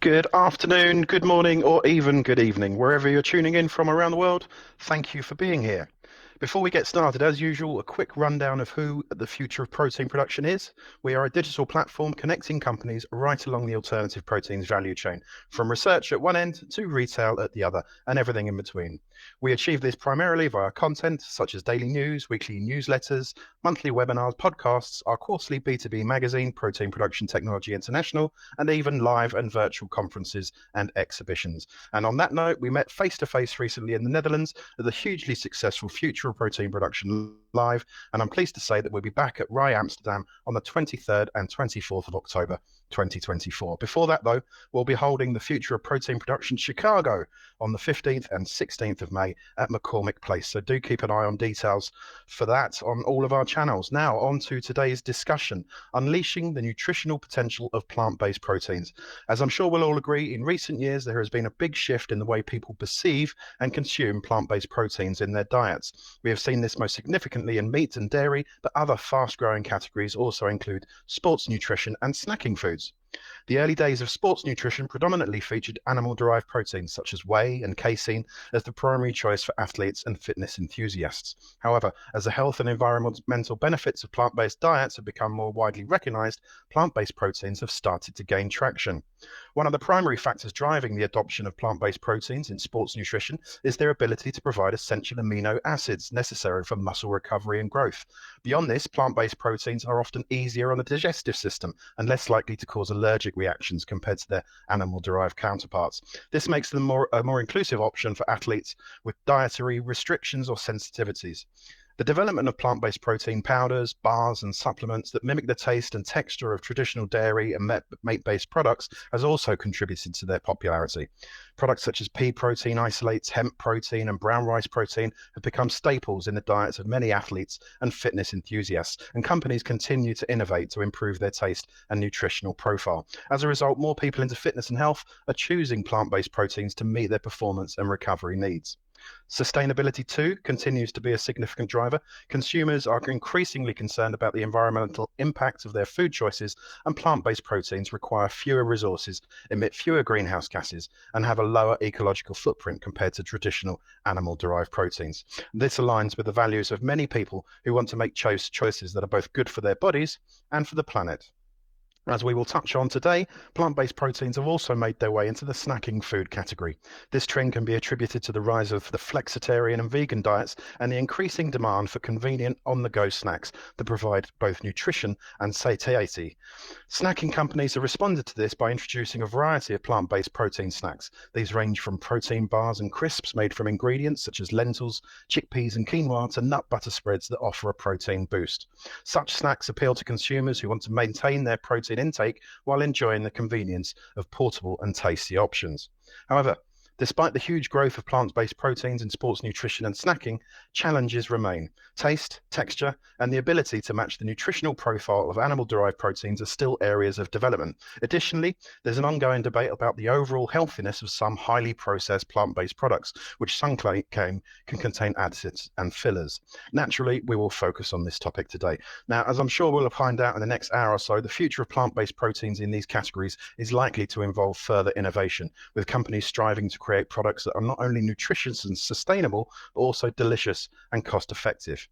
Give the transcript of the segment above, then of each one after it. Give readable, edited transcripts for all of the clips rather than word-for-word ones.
Good afternoon, good morning, or even good evening, wherever you're tuning in from around the world. Thank you for being here. Before we get started, as usual, a quick rundown of who the future of protein production is. We are a digital platform connecting companies right along the alternative proteins value chain, from research at one end to retail at the other, and everything in between. We achieve this primarily via content such as daily news, weekly newsletters, monthly webinars, podcasts, our quarterly B2B magazine, Protein Production Technology International, and even live and virtual conferences and exhibitions. And on that note, we met face to face recently in the Netherlands at the hugely successful Future of Protein Production Live, and I'm pleased to say that we'll be back at RAI Amsterdam on the 23rd and 24th of October 2024. Before that, though, we'll be holding the Future of Protein Production Chicago on the 15th and 16th of May at McCormick Place. So do keep an eye on details for that on all of our channels. Now, on to today's discussion, unleashing the nutritional potential of plant-based proteins. As I'm sure we'll all agree, in recent years, there has been a big shift in the way people perceive and consume plant-based proteins in their diets. We have seen this most significantly in meat and dairy, but other fast-growing categories also include sports nutrition and snacking foods. The early days of sports nutrition predominantly featured animal-derived proteins such as whey and casein as the primary choice for athletes and fitness enthusiasts. However, as the health and environmental benefits of plant-based diets have become more widely recognized, plant-based proteins have started to gain traction. One of the primary factors driving the adoption of plant-based proteins in sports nutrition is their ability to provide essential amino acids necessary for muscle recovery and growth. Beyond this, plant-based proteins are often easier on the digestive system and less likely to cause allergic reactions compared to their animal-derived counterparts. This makes them a more inclusive option for athletes with dietary restrictions or sensitivities. The development of plant-based protein powders, bars, and supplements that mimic the taste and texture of traditional dairy and meat-based products has also contributed to their popularity. Products such as pea protein isolates, hemp protein, and brown rice protein have become staples in the diets of many athletes and fitness enthusiasts, and companies continue to innovate to improve their taste and nutritional profile. As a result, more people into fitness and health are choosing plant-based proteins to meet their performance and recovery needs. Sustainability, too, continues to be a significant driver. Consumers are increasingly concerned about the environmental impact of their food choices, and plant-based proteins require fewer resources, emit fewer greenhouse gases, and have a lower ecological footprint compared to traditional animal-derived proteins. This aligns with the values of many people who want to make choices that are both good for their bodies and for the planet. As we will touch on today, plant-based proteins have also made their way into the snacking food category. This trend can be attributed to the rise of the flexitarian and vegan diets and the increasing demand for convenient on-the-go snacks that provide both nutrition and satiety. Snacking companies have responded to this by introducing a variety of plant-based protein snacks. These range from protein bars and crisps made from ingredients such as lentils, chickpeas, and quinoa to nut butter spreads that offer a protein boost. Such snacks appeal to consumers who want to maintain their protein intake while enjoying the convenience of portable and tasty options. However, despite the huge growth of plant-based proteins in sports nutrition and snacking, challenges remain. Taste, texture, and the ability to match the nutritional profile of animal-derived proteins are still areas of development. Additionally, there's an ongoing debate about the overall healthiness of some highly processed plant-based products, which some claim can contain additives and fillers. Naturally, we will focus on this topic today. Now, as I'm sure we'll find out in the next hour or so, the future of plant-based proteins in these categories is likely to involve further innovation, with companies striving to create products that are not only nutritious and sustainable, but also delicious and cost-effective.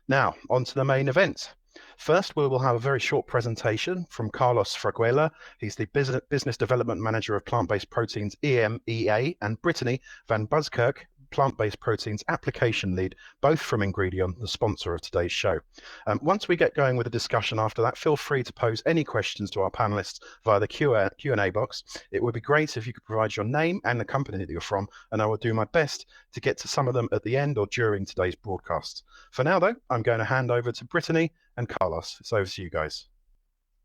Now, on to the main event. First, we will have a very short presentation from Carlos Fraguela. He's the Business Development Manager of Plant-Based Proteins EMEA, and Brittany Van Buskirk, Plant-Based Proteins Application Lead, both from Ingredion, the sponsor of today's show. Once we get going with the discussion after that, feel free to pose any questions to our panelists via the Q&A box. It would be great if you could provide your name and the company that you're from, and I will do my best to get to some of them at the end or during today's broadcast. For now, though, I'm going to hand over to Brittany and Carlos. It's over to you guys.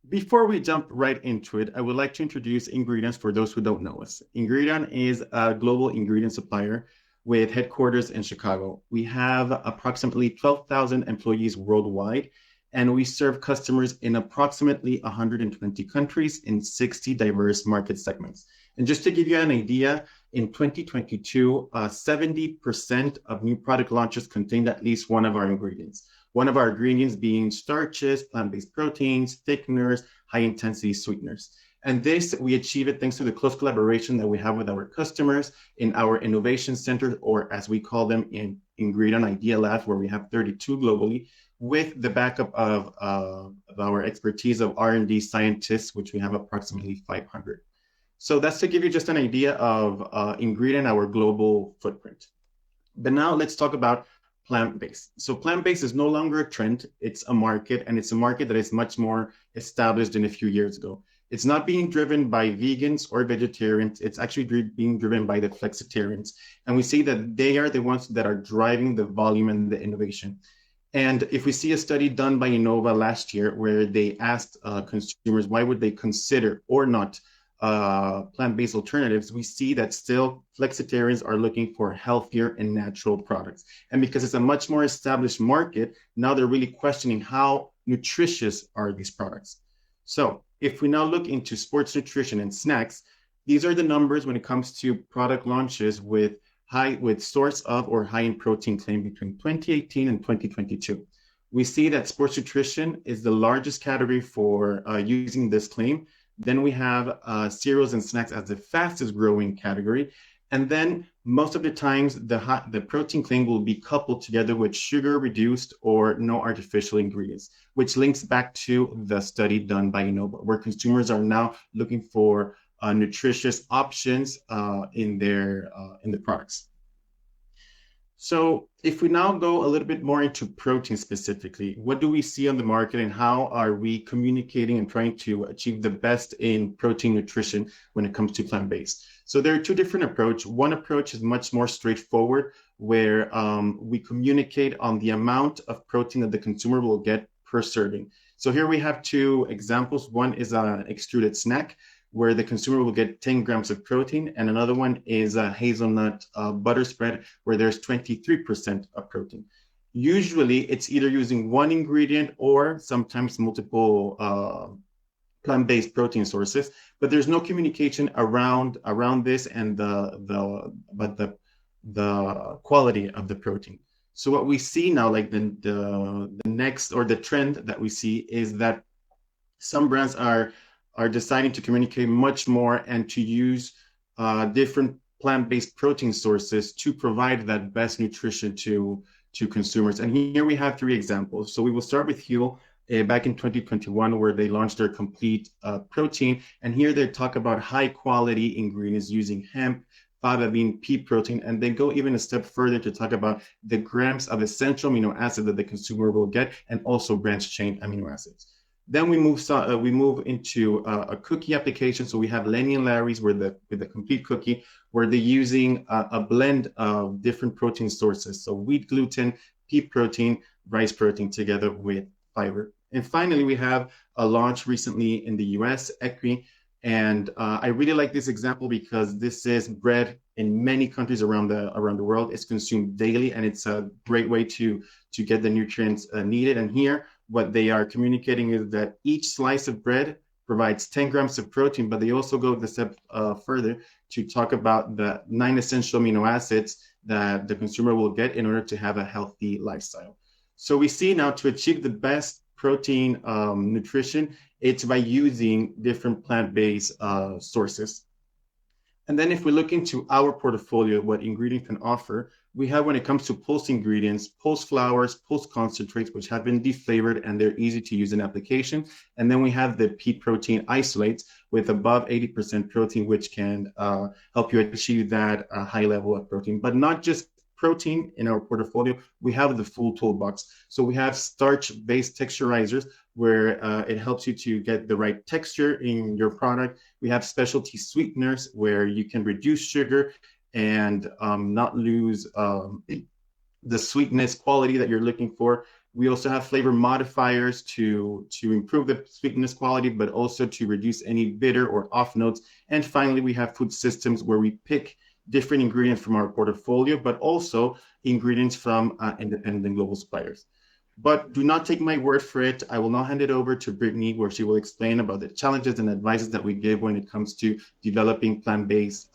Before we jump right into it, I would like to introduce Ingredion for those who don't know us. Ingredion is a global ingredient supplier with headquarters in Chicago. We have approximately 12,000 employees worldwide, and we serve customers in approximately 120 countries in 60 diverse market segments. And just to give you an idea, in 2022, 70% of new product launches contained at least one of our ingredients. One of our ingredients being starches, plant-based proteins, thickeners, high-intensity sweeteners. And this, we achieve it thanks to the close collaboration that we have with our customers in our innovation center, or as we call them in Ingredient Idea Labs, where we have 32 globally, with the backup of our expertise of R&D scientists, which we have approximately 500. So that's to give you just an idea of Ingredient, our global footprint. But now let's talk about plant-based. So plant-based is no longer a trend, it's a market, and it's a market that is much more established than a few years ago. It's not being driven by vegans or vegetarians, it's actually being driven by the flexitarians. And we see that they are the ones that are driving the volume and the innovation. And if we see a study done by Innova last year where they asked consumers why would they consider or not plant-based alternatives, we see that still flexitarians are looking for healthier and natural products. And because it's a much more established market, now they're really questioning how nutritious are these products. So if we now look into sports nutrition and snacks, these are the numbers when it comes to product launches with source of or high in protein claim between 2018 and 2022. We see that sports nutrition is the largest category for using this claim. Then we have cereals and snacks as the fastest growing category. And then most of the times, the protein claim will be coupled together with sugar reduced or no artificial ingredients, which links back to the study done by Innova, where consumers are now looking for nutritious options in the products. So if we now go a little bit more into protein specifically, what do we see on the market and how are we communicating and trying to achieve the best in protein nutrition when it comes to plant-based? So there are two different approaches. One approach is much more straightforward, where we communicate on the amount of protein that the consumer will get per serving. So here we have two examples. One is an extruded snack, where the consumer will get 10 grams of protein, and another one is a hazelnut butter spread, where there's 23% of protein. Usually, it's either using one ingredient or sometimes multiple plant-based protein sources, but there's no communication around this and the quality of the protein. So what we see now, like the next or the trend that we see is that some brands are deciding to communicate much more and to use different plant-based protein sources to provide that best nutrition to consumers. And here we have three examples. So we will start with Huel back in 2021, where they launched their complete protein. And here they talk about high quality ingredients using hemp, fava bean, pea protein, and they go even a step further to talk about the grams of essential amino acid that the consumer will get, and also branched chain amino acids. Then we move into a cookie application. So we have Lenny and Larry's with the complete cookie, where they're using a blend of different protein sources. So wheat gluten, pea protein, rice protein together with fiber. And finally, we have a launch recently in the US, Equi. And I really like this example because this is bread in many countries around the world. It's consumed daily, and it's a great way to get the nutrients needed. And here, what they are communicating is that each slice of bread provides 10 grams of protein, but they also go the step further to talk about the 9 essential amino acids that the consumer will get in order to have a healthy lifestyle. So we see now, to achieve the best protein nutrition, it's by using different plant-based sources. And then if we look into our portfolio, what Ingredient can offer, we have, when it comes to pulse ingredients, pulse flours, pulse concentrates, which have been deflavored and they're easy to use in application. And then we have the pea protein isolates with above 80% protein, which can help you achieve that high level of protein. But not just protein in our portfolio, we have the full toolbox. So we have starch-based texturizers, where it helps you to get the right texture in your product. We have specialty sweeteners, where you can reduce sugar and not lose the sweetness quality that you're looking for. We also have flavor modifiers to improve the sweetness quality, but also to reduce any bitter or off notes. And finally, we have food systems, where we pick different ingredients from our portfolio, but also ingredients from independent global suppliers. But do not take my word for it. I will now hand it over to Brittany, where she will explain about the challenges and advices that we give when it comes to developing plant-based,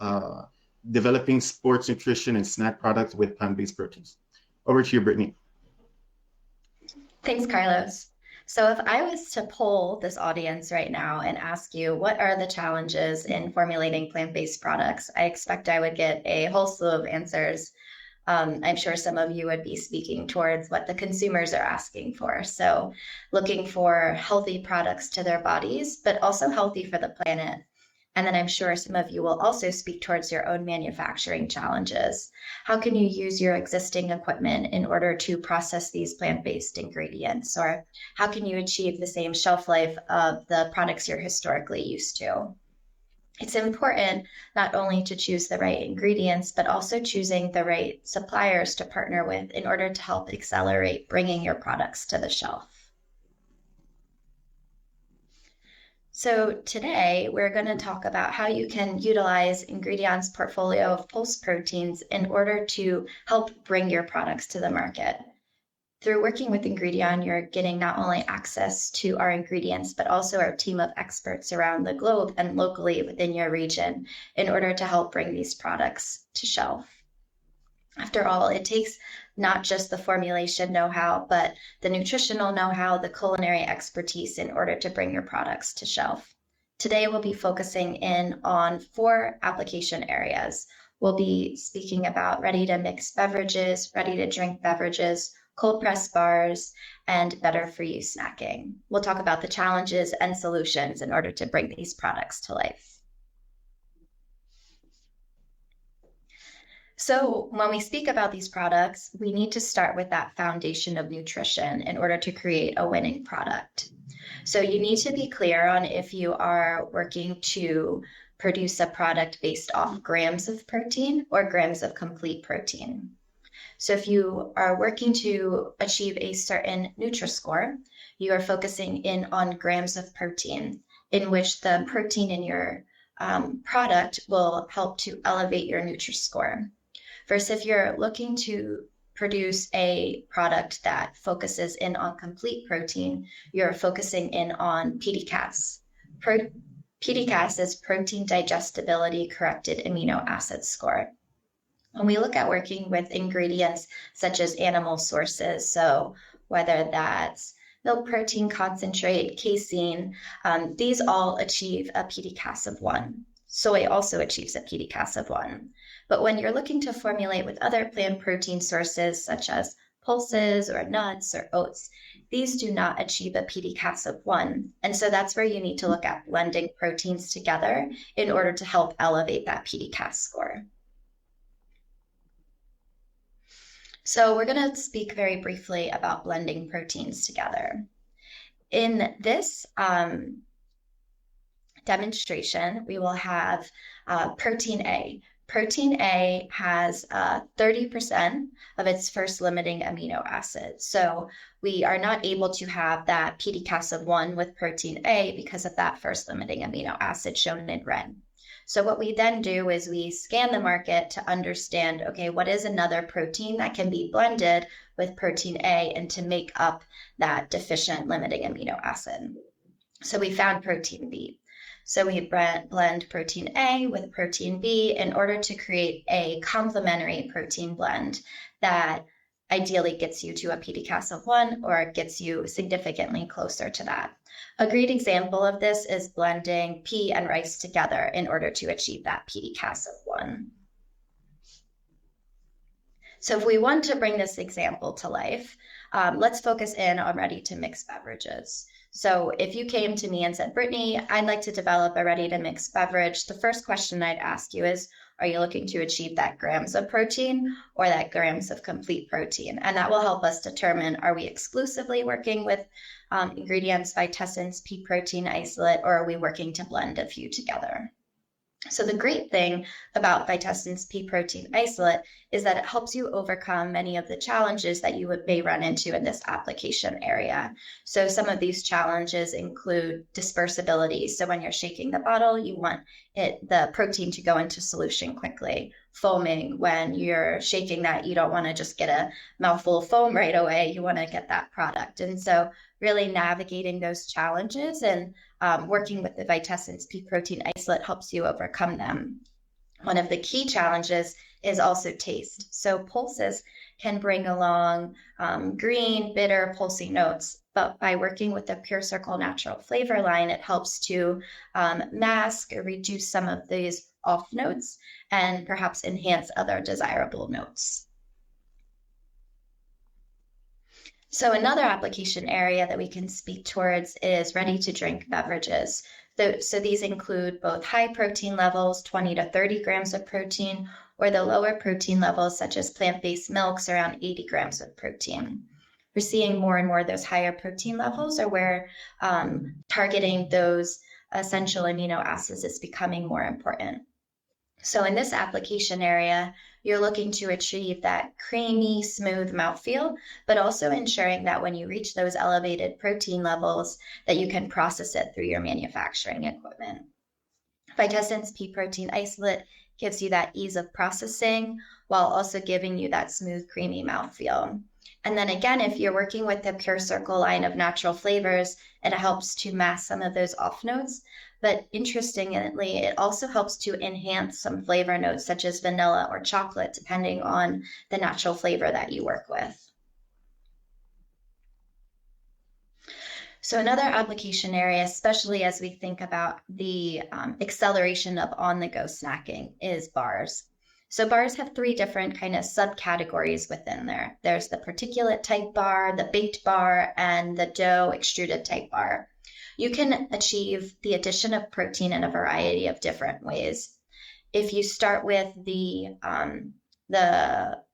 developing sports nutrition and snack products with plant-based proteins. Over to you, Brittany. Thanks, Carlos. So if I was to poll this audience right now and ask you, what are the challenges in formulating plant-based products? I expect I would get a whole slew of answers. I'm sure some of you would be speaking towards what the consumers are asking for. So looking for healthy products to their bodies, but also healthy for the planet. And then I'm sure some of you will also speak towards your own manufacturing challenges. How can you use your existing equipment in order to process these plant-based ingredients? Or how can you achieve the same shelf life of the products you're historically used to? It's important not only to choose the right ingredients, but also choosing the right suppliers to partner with in order to help accelerate bringing your products to the shelf. So today we're going to talk about how you can utilize Ingredion's portfolio of pulse proteins in order to help bring your products to the market. Through working with Ingredion, you're getting not only access to our ingredients, but also our team of experts around the globe and locally within your region in order to help bring these products to shelf. After all, it takes not just the formulation know-how, but the nutritional know-how, the culinary expertise in order to bring your products to shelf. Today, we'll be focusing in on 4 application areas. We'll be speaking about ready-to-mix beverages, ready-to-drink beverages, cold-pressed bars, and better-for-you snacking. We'll talk about the challenges and solutions in order to bring these products to life. So when we speak about these products, we need to start with that foundation of nutrition in order to create a winning product. So you need to be clear on if you are working to produce a product based off grams of protein or grams of complete protein. So if you are working to achieve a certain Nutri-Score, you are focusing in on grams of protein, in which the protein in your product will help to elevate your Nutri-Score. Versus if you're looking to produce a product that focuses in on complete protein, you're focusing in on PDCAS. PDCAS is protein digestibility corrected amino acid score. When we look at working with ingredients such as animal sources, so whether that's milk protein concentrate, casein, these all achieve a PDCAS of 1. Soy also achieves a PDCAS of 1. But when you're looking to formulate with other plant protein sources, such as pulses or nuts or oats, these do not achieve a PDCAS of 1. And so that's where you need to look at blending proteins together in order to help elevate that PDCAS score. So we're going to speak very briefly about blending proteins together. In this demonstration, we will have protein A. Protein A has 30% of its first limiting amino acid. So we are not able to have that PDCAS of 1 with protein A because of that first limiting amino acid shown in red. So what we then do is we scan the market to understand, okay, what is another protein that can be blended with protein A and to make up that deficient limiting amino acid. So we found protein B. So we blend protein A with protein B in order to create a complementary protein blend that ideally gets you to a PDCAS of 1 or gets you significantly closer to that. A great example of this is blending pea and rice together in order to achieve that PDCAS of 1. So if we want to bring this example to life, let's focus in on ready-to-mix beverages. So if you came to me and said, Brittany, I'd like to develop a ready-to-mix beverage, the first question I'd ask you is, are you looking to achieve that grams of protein or that grams of complete protein? And that will help us determine, are we exclusively working with ingredients Vitessence pea protein isolate, or are we working to blend a few together? So the great thing about Vitessence pea protein isolate is that it helps you overcome many of the challenges that you may run into in this application area. So some of these challenges include dispersibility. So when you're shaking the bottle, you want the protein to go into solution quickly. Foaming, when you're shaking that, you don't want to just get a mouthful of foam right away. You want to get that product. And so really navigating those challenges and working with the Vitessence pea protein isolate helps you overcome them. One of the key challenges is also taste. So pulses can bring along green, bitter, pulsy notes. But by working with the Pure Circle natural flavor line, it helps to mask or reduce some of these off notes and perhaps enhance other desirable notes. So another application area that we can speak towards is ready-to-drink beverages. So these include both high protein levels, 20 to 30 grams of protein, or the lower protein levels, such as plant-based milks, around 80 grams of protein. We're seeing more and more of those higher protein levels are where targeting those essential amino acids is becoming more important. So in this application area, you're looking to achieve that creamy, smooth mouthfeel, but also ensuring that when you reach those elevated protein levels, that you can process it through your manufacturing equipment. Vitessence pea protein isolate gives you that ease of processing while also giving you that smooth, creamy mouthfeel. And then again, if you're working with the Pure Circle line of natural flavors, it helps to mask some of those off notes. But interestingly, it also helps to enhance some flavor notes such as vanilla or chocolate, depending on the natural flavor that you work with. So another application area, especially as we think about the acceleration of on-the-go snacking, is bars. So bars have three different kind of subcategories within there. There's the particulate type bar, the baked bar, and the dough extruded type bar. You can achieve the addition of protein in a variety of different ways. If you start with the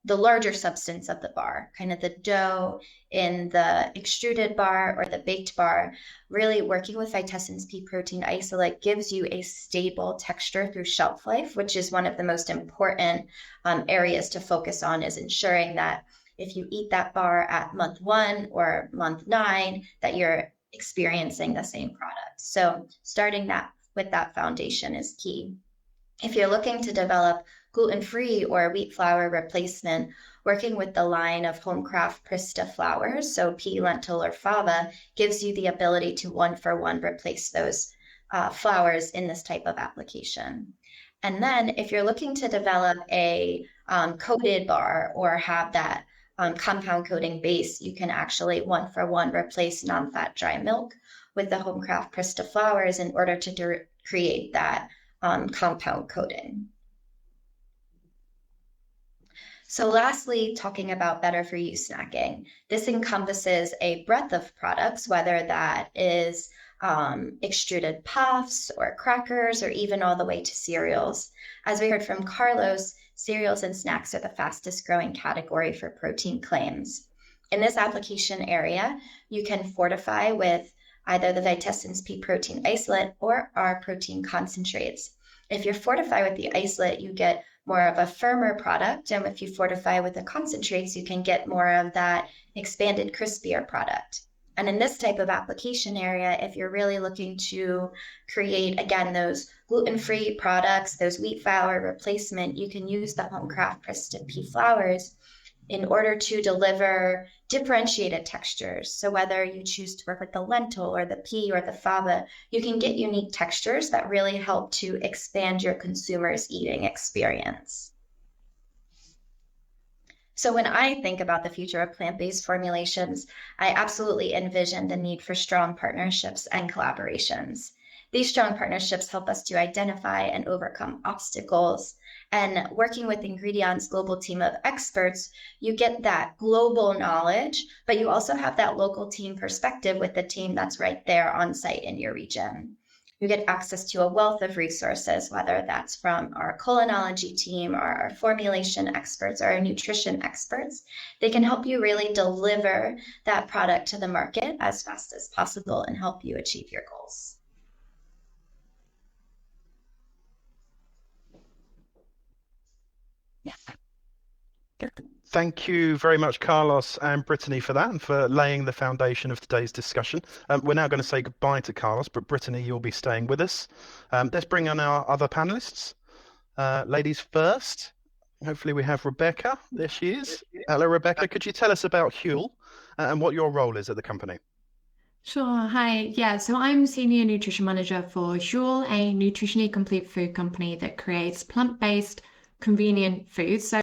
larger substance of the bar, kind of the dough in the extruded bar or the baked bar, really working with Vitessence pea protein isolate gives you a stable texture through shelf life, which is one of the most important areas to focus on, is ensuring that if you eat that bar at month 1 or month 9, that you're experiencing the same product. So starting that with that foundation is key. If you're looking to develop gluten-free or wheat flour replacement, working with the line of Homecraft Prista flours, so pea, lentil, or fava, gives you the ability to one-for-one replace those flours in this type of application. And then if you're looking to develop a coated bar or have that compound coating base, you can actually one-for-one replace non-fat dry milk with the Homecraft Prista flours in order to create that compound coating. So lastly, talking about better for you snacking. This encompasses a breadth of products, whether that is extruded puffs or crackers, or even all the way to cereals. As we heard from Carlos, cereals and snacks are the fastest growing category for protein claims. In this application area, you can fortify with either the Vitessence pea protein isolate or our protein concentrates. If you fortify with the isolate, you get more of a firmer product. And if you fortify with the concentrates, you can get more of that expanded, crispier product. And in this type of application area, if you're really looking to create, again, those gluten-free products, those wheat flour replacement, you can use the Homecraft Prista pea flours in order to deliver differentiated textures. So whether you choose to work with the lentil or the pea or the fava, you can get unique textures that really help to expand your consumer's eating experience. So when I think about the future of plant-based formulations, I absolutely envision the need for strong partnerships and collaborations. These strong partnerships help us to identify and overcome obstacles. And working with Ingredion's global team of experts, you get that global knowledge, but you also have that local team perspective with the team that's right there on site in your region. You get access to a wealth of resources, whether that's from our culinology team or our formulation experts or our nutrition experts. They can help you really deliver that product to the market as fast as possible and help you achieve your goals. Thank you very much, Carlos and Brittany, for that and for laying the foundation of today's discussion. We're now going to say goodbye to Carlos, but Brittany, you'll be staying with us. Let's bring on our other panelists. Ladies first. Hopefully we have Rebecca. There she is. Hello, Rebecca. Could you tell us about Huel and what your role is at the company? Sure. Hi. Yeah. So I'm Senior Nutrition Manager for Huel, a nutritionally complete food company that creates plant-based, convenient foods. So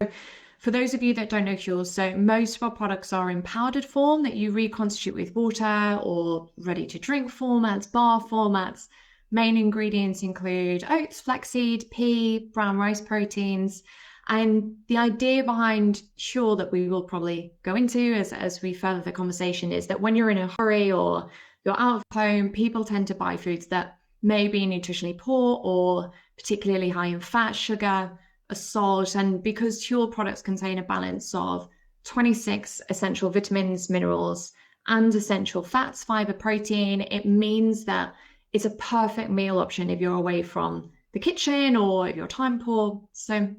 For those of you that don't know Huel, so most of our products are in powdered form that you reconstitute with water, or ready to drink formats, bar formats. Main ingredients include oats, flaxseed, pea, brown rice proteins. And the idea behind Huel that we will probably go into as we further the conversation is that when you're in a hurry or you're out of home, people tend to buy foods that may be nutritionally poor or particularly high in fat, sugar, salt. And because Huel products contain a balance of 26 essential vitamins, minerals, and essential fats, fiber, protein, it means that it's a perfect meal option if you're away from the kitchen or if you're time poor. So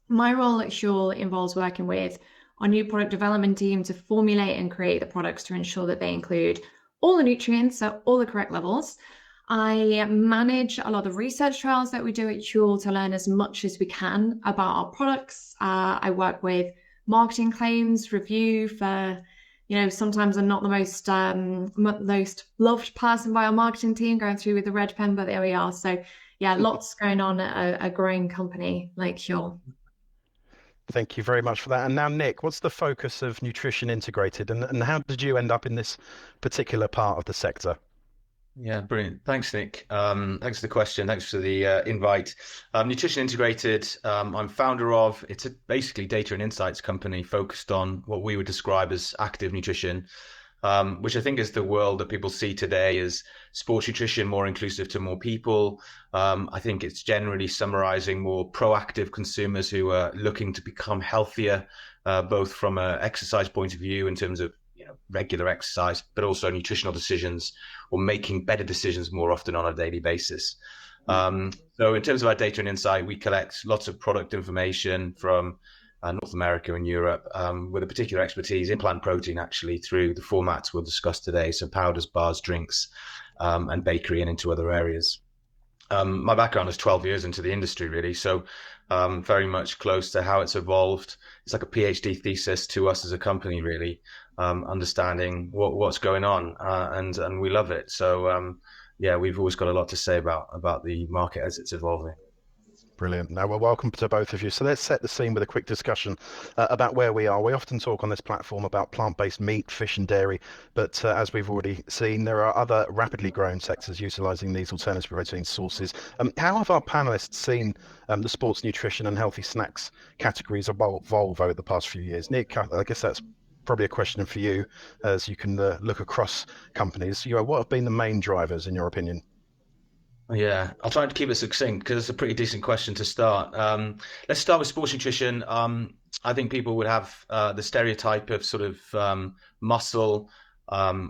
my role at Huel involves working with our new product development team to formulate and create the products to ensure that they include all the nutrients at all the correct levels. I manage a lot of research trials that we do at Huel to learn as much as we can about our products. I work with marketing claims review for, sometimes I'm not the most loved person by our marketing team going through with the red pen, but there we are. So yeah, lots going on at a growing company like Huel. Thank you very much for that. And now, Nick, what's the focus of Nutrition Integrated, and how did you end up in this particular part of the sector? Yeah, brilliant. Thanks, Nick. Thanks for the question. Thanks for the invite. Nutrition Integrated, I'm founder of. It's basically data and insights company focused on what we would describe as active nutrition, which I think is the world that people see today as sports nutrition, more inclusive to more people. I think it's generally summarizing more proactive consumers who are looking to become healthier, both from an exercise point of view in terms of regular exercise, but also nutritional decisions or making better decisions more often on a daily basis. So in terms of our data and insight, we collect lots of product information from North America and Europe, with a particular expertise in plant protein, actually, through the formats we'll discuss today. So powders, bars, drinks, and bakery, and into other areas. My background is 12 years into the industry, really. So very much close to how it's evolved. It's like a PhD thesis to us as a company, really, understanding what's going on, and we love it. So yeah, we've always got a lot to say about the market as it's evolving. Brilliant. Now, well, welcome to both of you. So let's set the scene with a quick discussion about where we are. We often talk on this platform about plant-based meat, fish and dairy, but as we've already seen, there are other rapidly growing sectors utilising these alternative protein sources. How have our panellists seen the sports nutrition and healthy snacks categories evolve over the past few years? Nick, I guess that's probably a question for you, as you can look across companies. What have been the main drivers, in your opinion? Yeah, I'll try to keep it succinct because it's a pretty decent question to start. Let's start with sports nutrition. I think people would have the stereotype of sort of muscle,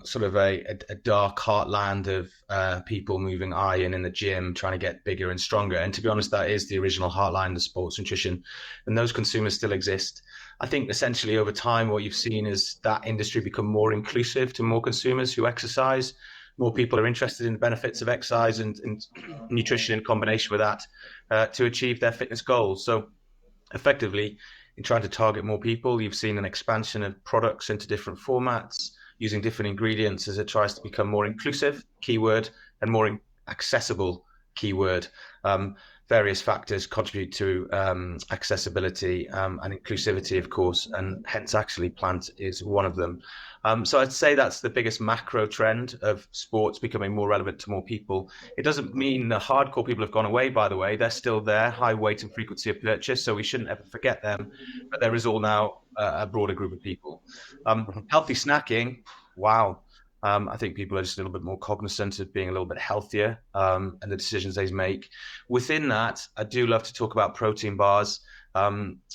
sort of a dark heartland of people moving iron in the gym, trying to get bigger and stronger. And to be honest, that is the original heartland of sports nutrition. And those consumers still exist. I think essentially over time, what you've seen is that industry become more inclusive to more consumers who exercise. More people are interested in the benefits of exercise and nutrition in combination with that to achieve their fitness goals. So effectively, in trying to target more people, you've seen an expansion of products into different formats, using different ingredients as it tries to become more inclusive, keyword, and more accessible, keyword. Various factors contribute to accessibility and inclusivity, of course, and hence actually plant is one of them. So I'd say that's the biggest macro trend of sports becoming more relevant to more people. It doesn't mean the hardcore people have gone away, by the way. They're still there, high weight and frequency of purchase, so we shouldn't ever forget them. But there is all now a broader group of people. Healthy snacking, wow. I think people are just a little bit more cognizant of being a little bit healthier and the decisions they make. Within that, I do love to talk about protein bars.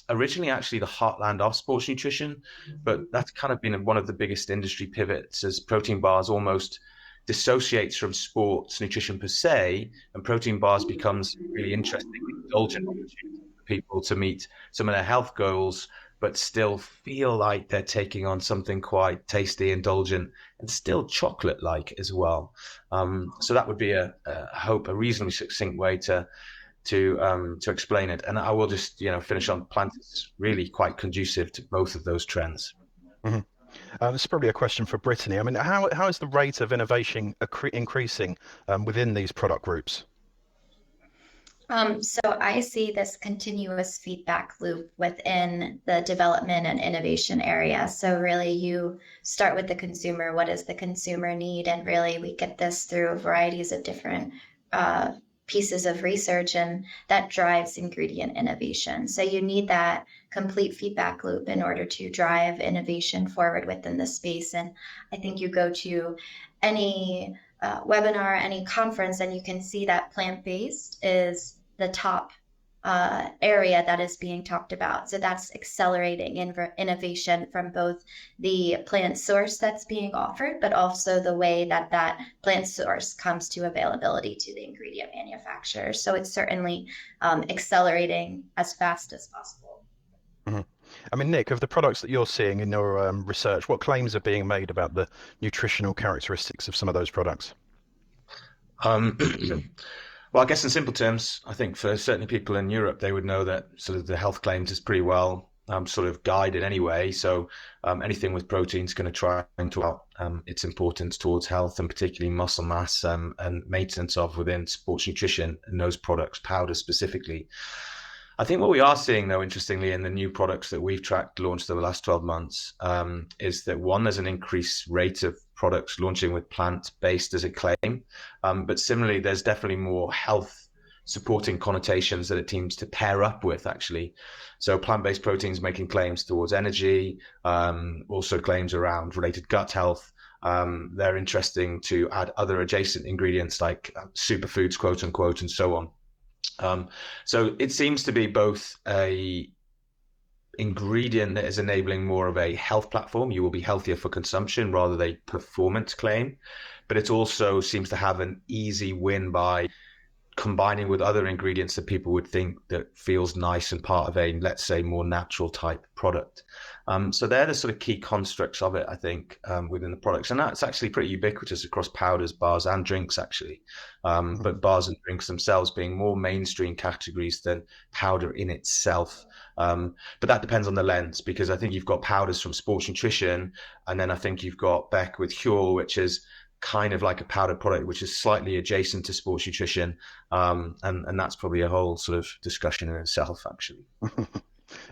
Originally, actually, the heartland of sports nutrition, but that's kind of been one of the biggest industry pivots as protein bars almost dissociates from sports nutrition per se, and protein bars becomes really interesting, indulgent opportunity for people to meet some of their health goals, but still feel like they're taking on something quite tasty, indulgent, and still chocolate-like as well. So that would be I hope, a reasonably succinct way to explain it. And I will just finish on plant is really quite conducive to both of those trends. Mm-hmm. This is probably a question for Brittany. I mean, how is the rate of innovation increasing within these product groups? So I see this continuous feedback loop within the development and innovation area. So really you start with the consumer. What does the consumer need? And really we get this through varieties of different pieces of research, and that drives ingredient innovation. So you need that complete feedback loop in order to drive innovation forward within the space. And I think you go to any webinar, any conference, and you can see that plant-based is the top area that is being talked about. So that's accelerating innovation from both the plant source that's being offered, but also the way that that plant source comes to availability to the ingredient manufacturer. So it's certainly accelerating as fast as possible. Mhm. I mean, Nick, of the products that you're seeing in your research, what claims are being made about the nutritional characteristics of some of those products? Well, I guess in simple terms, I think for certainly people in Europe, they would know that sort of the health claims is pretty well sort of guided anyway. So anything with protein is going to try and talk about its importance towards health and particularly muscle mass and maintenance of within sports nutrition and those products, powders specifically. I think what we are seeing, though, interestingly, in the new products that we've tracked launched over the last 12 months, is that one, there's an increased rate of products launching with plant-based as a claim. But similarly, there's definitely more health supporting connotations that it seems to pair up with, actually. So plant-based proteins making claims towards energy, also claims around related gut health. They're interesting to add other adjacent ingredients like superfoods, quote unquote, and so on. So it seems to be both a ingredient that is enabling more of a health platform. You will be healthier for consumption rather than a performance claim. But it also seems to have an easy win by combining with other ingredients that people would think that feels nice and part of a, let's say, more natural type product. So they're the sort of key constructs of it, I think, within the products. And that's actually pretty ubiquitous across powders, bars, and drinks, actually. But bars and drinks themselves being more mainstream categories than powder in itself. But that depends on the lens, because I think you've got powders from sports nutrition, and then I think you've got Beck with Huel, which is kind of like a powder product, which is slightly adjacent to sports nutrition. And that's probably a whole sort of discussion in itself, actually.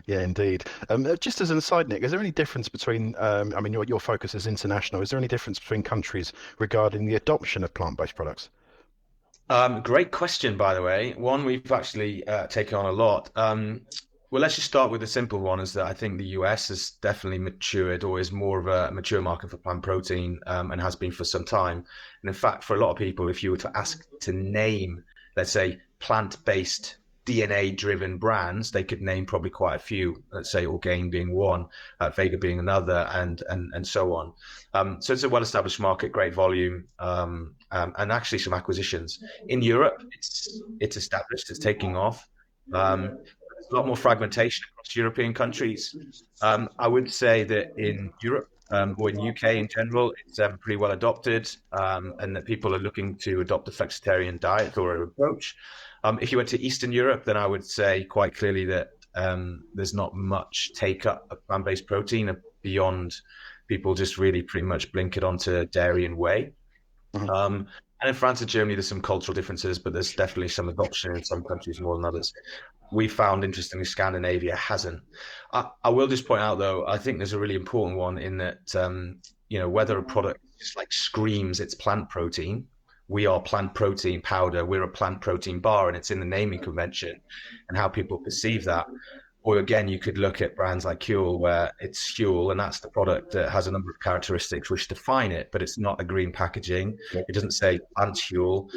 Yeah, indeed. Just as an aside, Nick, is there any difference between, I mean, your focus is international. Is there any difference between countries regarding the adoption of plant-based products? Great question, by the way. One we've actually taken on a lot. Well, let's just start with the simple one, is that I think the US has definitely matured, or is more of a mature market for plant protein, and has been for some time. And in fact, for a lot of people, if you were to ask to name, let's say, plant-based DNA-driven brands, they could name probably quite a few. Let's say Orgain being one, Vega being another, and so on. So it's a well-established market, great volume, and actually some acquisitions. In Europe, it's established, it's taking off. There's a lot more fragmentation across European countries. I would say that in Europe, or in UK in general, it's pretty well adopted, and that people are looking to adopt a flexitarian diet or approach. If you went to Eastern Europe, then I would say quite clearly that there's not much take up of plant-based protein beyond people just really pretty much blink it onto dairy and whey. And in France and Germany, there's some cultural differences, but there's definitely some adoption in some countries more than others. We found, interestingly, Scandinavia hasn't. I will just point out, though, I think there's a really important one in that, whether a product just like screams it's plant protein, we are plant protein powder, we're a plant protein bar, and it's in the naming convention and how people perceive that. Or again, you could look at brands like Huel, where it's Huel, and that's the product that has a number of characteristics which define it, but it's not a green packaging. It doesn't say plant Huel.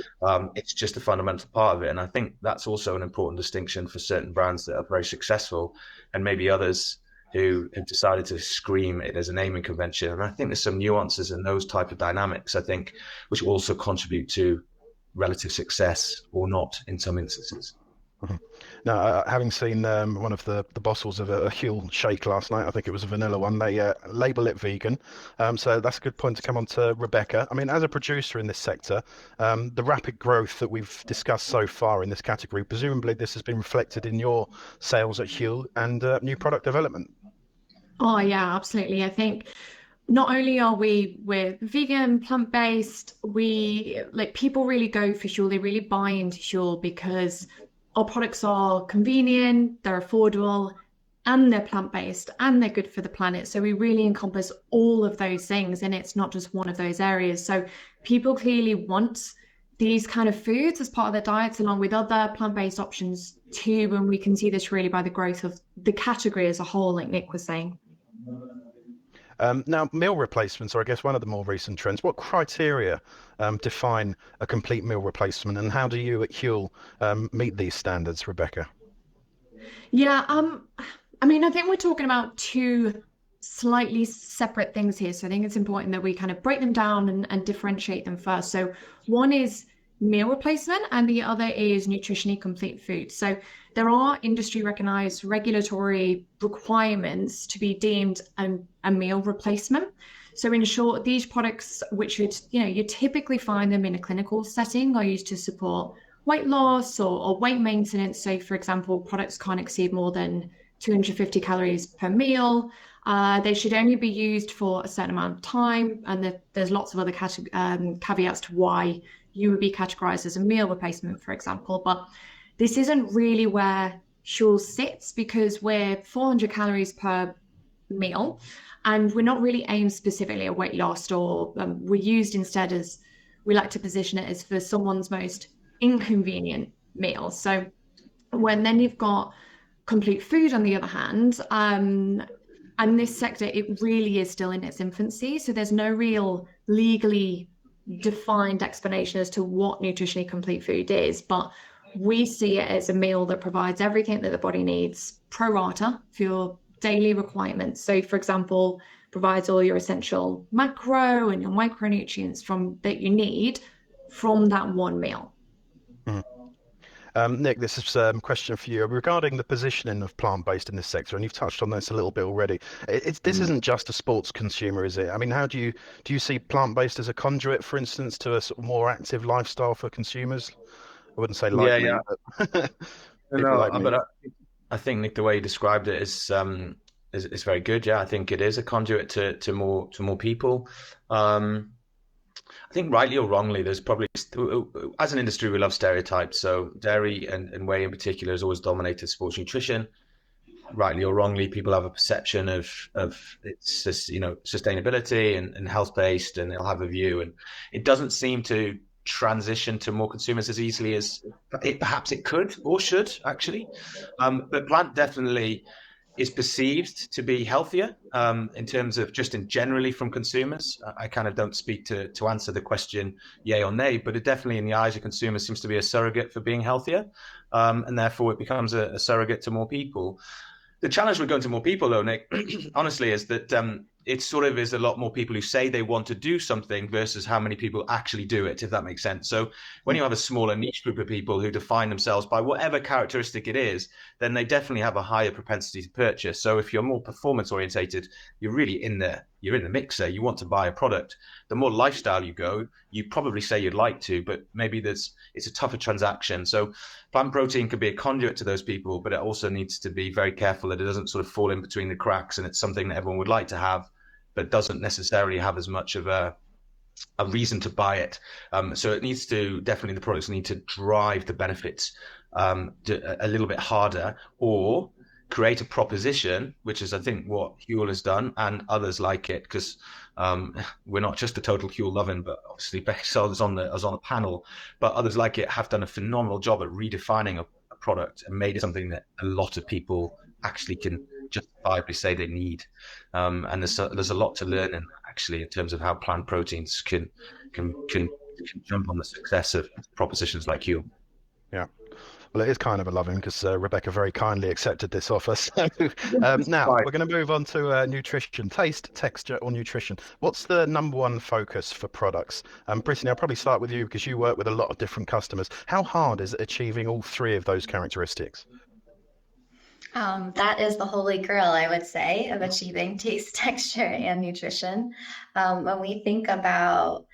It's just a fundamental part of it. And I think that's also an important distinction for certain brands that are very successful, and maybe others who have decided to scream it as a naming convention. And I think there's some nuances in those type of dynamics, I think, which also contribute to relative success or not in some instances. Now, having seen one of the bottles of a Huel shake last night, I think it was a vanilla one, they label it vegan. So that's a good point to come on to Rebecca. I mean, as a producer in this sector, the rapid growth that we've discussed so far in this category, presumably this has been reflected in your sales at Huel and new product development. Oh, yeah, absolutely. I think not only are we're vegan, plant-based, people really go for Huel, they really buy into Huel because our products are convenient, they're affordable, and they're plant-based, and they're good for the planet. So we really encompass all of those things, and it's not just one of those areas. So people clearly want these kind of foods as part of their diets, along with other plant-based options too. And we can see this really by the growth of the category as a whole, like Nick was saying. Now, meal replacements are, I guess, one of the more recent trends. What criteria define a complete meal replacement, and how do you at Huel meet these standards, Rebecca? Yeah, I mean, I think we're talking about two slightly separate things here. So I think it's important that we kind of break them down and differentiate them first. So one is meal replacement and the other is nutritionally complete food. So there are industry recognized regulatory requirements to be deemed a meal replacement. So in short, these products, which you typically find them in a clinical setting, are used to support weight loss or weight maintenance. So for example, products can't exceed more than 250 calories per meal. They should only be used for a certain amount of time. And there's lots of other caveats to why you would be categorized as a meal replacement, for example. But this isn't really where Huel sits, because we're 400 calories per meal, and we're not really aimed specifically at weight loss, or we're used instead, as we like to position it, as for someone's most inconvenient meal. So when then you've got complete food on the other hand, and this sector, it really is still in its infancy. So there's no real legally defined explanation as to what nutritionally complete food is, but we see it as a meal that provides everything that the body needs pro rata for your daily requirements. So for example, provides all your essential macro and your micronutrients that you need from that one meal. Nick, this is a question for you regarding the positioning of plant-based in this sector, and you've touched on this a little bit already. This isn't just a sports consumer, is it? I mean, how do you see plant-based as a conduit, for instance, to a sort of more active lifestyle for consumers? I wouldn't say like me, Yeah. but people No, like me. but I think, Nick, the way you described it is very good. Yeah, I think it is a conduit to more people. I think rightly or wrongly, there's probably, as an industry, we love stereotypes. So dairy and whey in particular has always dominated sports nutrition. Rightly or wrongly, people have a perception of it's just, sustainability and health based, and they'll have a view, and it doesn't seem to transition to more consumers as easily as perhaps it could or should actually. But plant definitely is perceived to be healthier in terms of just in generally from consumers. I kind of don't speak to answer the question yay or nay, but it definitely in the eyes of consumers seems to be a surrogate for being healthier, and therefore it becomes a surrogate to more people. The challenge with going to more people, though, Nick, honestly, is that it sort of is a lot more people who say they want to do something versus how many people actually do it, if that makes sense. So when you have a smaller niche group of people who define themselves by whatever characteristic it is, then they definitely have a higher propensity to purchase. So if you're more performance orientated, you're really you're in the mixer. You want to buy a product. The more lifestyle you go, you probably say you'd like to, but maybe it's a tougher transaction. So plant protein could be a conduit to those people, but it also needs to be very careful that it doesn't sort of fall in between the cracks, and it's something that everyone would like to have, but doesn't necessarily have as much of a reason to buy it. So it needs to, definitely the products need to drive the benefits a little bit harder, or create a proposition, which is I think what Huel has done and others like it, because we're not just a total Huel loving, but obviously Becky is on the panel, but others like it have done a phenomenal job at redefining a product and made it something that a lot of people actually can justifiably say they need. And there's a lot to learn in terms of how plant proteins can jump on the success of propositions like Huel. Yeah. Well, it is kind of a loving, because Rebecca very kindly accepted this offer. So now we're going to move on to nutrition, taste, texture, or nutrition. What's the number one focus for products? Brittany, I'll probably start with you because you work with a lot of different customers. How hard is it achieving all three of those characteristics? That is the holy grail, I would say, of achieving taste, texture, and nutrition. When we think about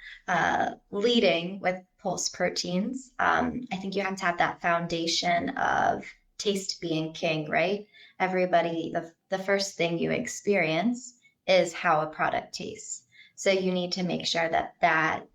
leading with pulse proteins, I think you have to have that foundation of taste being king, right? Everybody, the first thing you experience is how a product tastes. So you need to make sure that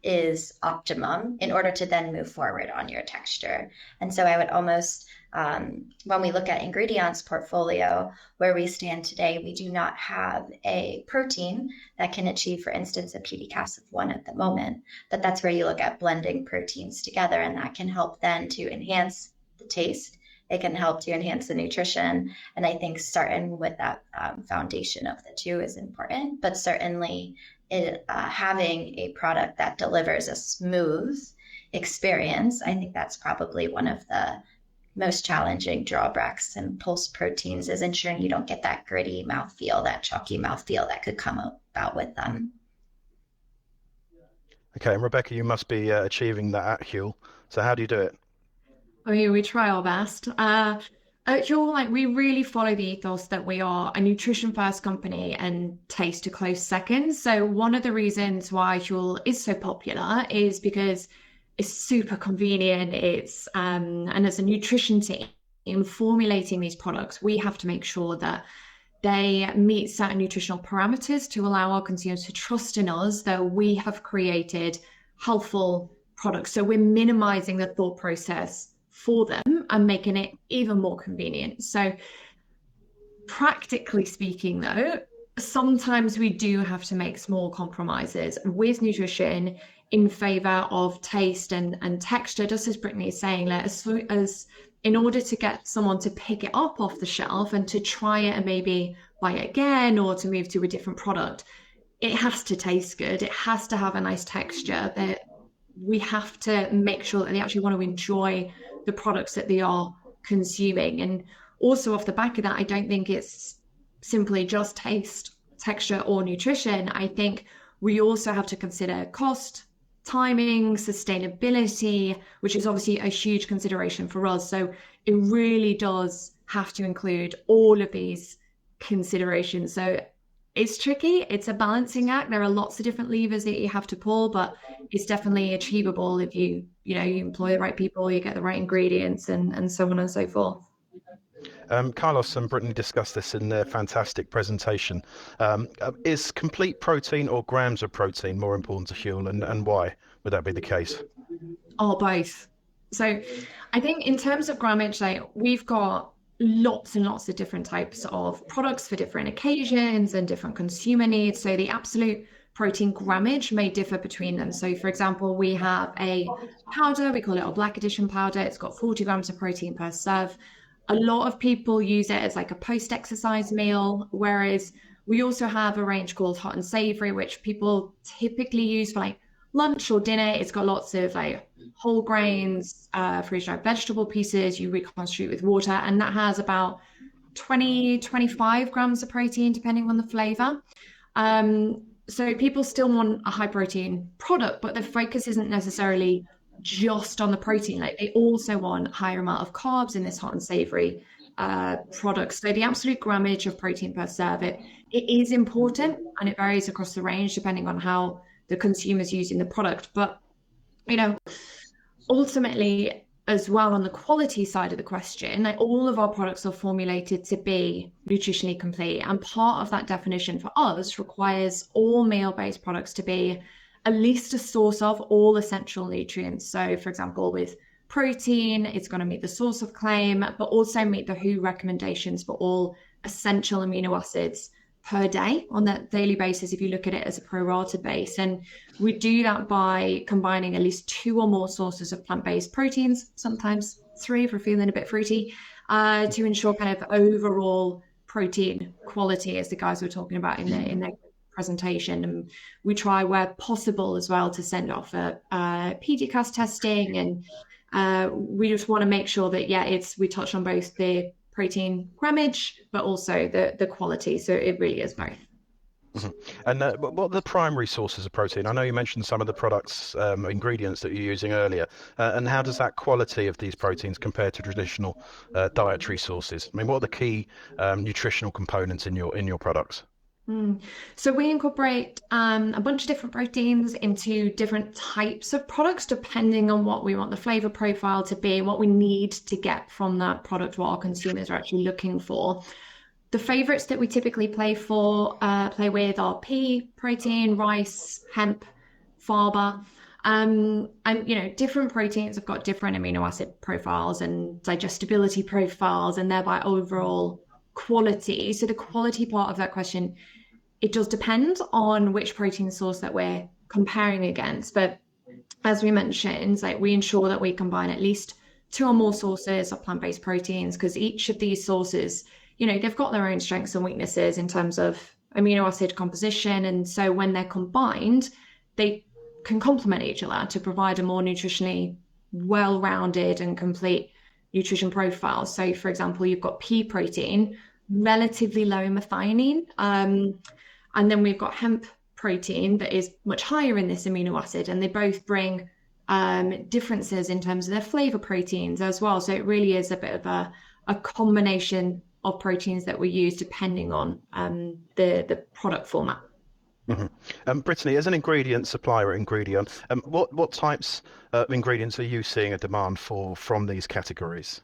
is optimum in order to then move forward on your texture. And so I would almost, when we look at Ingredion's portfolio, where we stand today, we do not have a protein that can achieve, for instance, a PDCAS of 1 at the moment. But that's where you look at blending proteins together, and that can help then to enhance the taste. It can help to enhance the nutrition. And I think starting with that foundation of the two is important, but certainly having a product that delivers a smooth experience, I think that's probably one of the most challenging drawbacks in pulse proteins, is ensuring you don't get that gritty mouthfeel, that chalky mouthfeel that could come about with them. Okay, and Rebecca, you must be achieving that at Huel. So how do you do it? I mean, we try our best. At Huel, like, we really follow the ethos that we are a nutrition first company and taste a close second. So one of the reasons why Huel is so popular is because it's super convenient. It's and as a nutrition team in formulating these products, we have to make sure that they meet certain nutritional parameters to allow our consumers to trust in us that we have created healthful products. So we're minimizing the thought process for them and making it even more convenient. So practically speaking, though, sometimes we do have to make small compromises with nutrition in favor of taste and texture, just as Brittany is saying, like, as in order to get someone to pick it up off the shelf and to try it and maybe buy it again or to move to a different product, it has to taste good. It has to have a nice texture. That we have to make sure that they actually want to enjoy the products that they are consuming. And also off the back of that, I don't think it's simply just taste, texture, or nutrition. I think we also have to consider cost, timing, sustainability, which is obviously a huge consideration for us. So it really does have to include all of these considerations. So it's tricky. It's a balancing act. There are lots of different levers that you have to pull, but it's definitely achievable if you employ the right people, you get the right ingredients, and so on and so forth. Carlos and Brittany discussed this in their fantastic presentation. Is complete protein or grams of protein more important to Huel, and why would that be the case? Oh, both. So I think in terms of grammage, like, we've got lots and lots of different types of products for different occasions and different consumer needs. So the absolute protein grammage may differ between them. So for example, we have a powder, we call it a black edition powder. It's got 40 grams of protein per serve. A lot of people use it as like a post-exercise meal, whereas we also have a range called hot and savory, which people typically use for like lunch or dinner. It's got lots of like whole grains, freeze-dried vegetable pieces, you reconstitute with water, and that has about 20-25 grams of protein depending on the flavor. So people still want a high protein product, but the focus isn't necessarily just on the protein. Like, they also want a higher amount of carbs in this hot and savory products. So the absolute grammage of protein per serve, it is important, and it varies across the range depending on how the consumer's using the product. But ultimately, as well, on the quality side of the question, like, all of our products are formulated to be nutritionally complete, and part of that definition for us requires all meal-based products to be at least a source of all essential nutrients. So for example, with protein, it's going to meet the source of claim, but also meet the WHO recommendations for all essential amino acids per day on that daily basis, if you look at it as a pro-rata base. And we do that by combining at least 2 or more sources of plant-based proteins, sometimes 3 if we're feeling a bit fruity, to ensure kind of overall protein quality, as the guys were talking about in their presentation. And we try where possible as well to send off a PDCAS testing, and we just want to make sure that we touch on both the protein grammage but also the quality. So it really is both. Mm-hmm. And what are the primary sources of protein? I know you mentioned some of the products, ingredients that you're using earlier, and how does that quality of these proteins compare to traditional dietary sources? I mean, what are the key nutritional components in your products? So we incorporate a bunch of different proteins into different types of products depending on what we want the flavor profile to be, what we need to get from that product, what our consumers are actually looking for. The favorites that we typically play with are pea protein, rice, hemp, fava. And different proteins have got different amino acid profiles and digestibility profiles, and thereby overall quality. So the quality part of that question, it does depend on which protein source that we're comparing against. But as we mentioned, like we ensure that we combine at least 2 or more sources of plant-based proteins, because each of these sources, they've got their own strengths and weaknesses in terms of amino acid composition. And so when they're combined, they can complement each other to provide a more nutritionally well-rounded and complete nutrition profile. So for example, you've got pea protein, relatively low in methionine. And then we've got hemp protein that is much higher in this amino acid, and they both bring differences in terms of their flavor proteins as well. So it really is a bit of a combination of proteins that we use depending on the product format. Mm-hmm. Brittany, as an ingredient supplier at Ingredion, what types of ingredients are you seeing a demand for from these categories?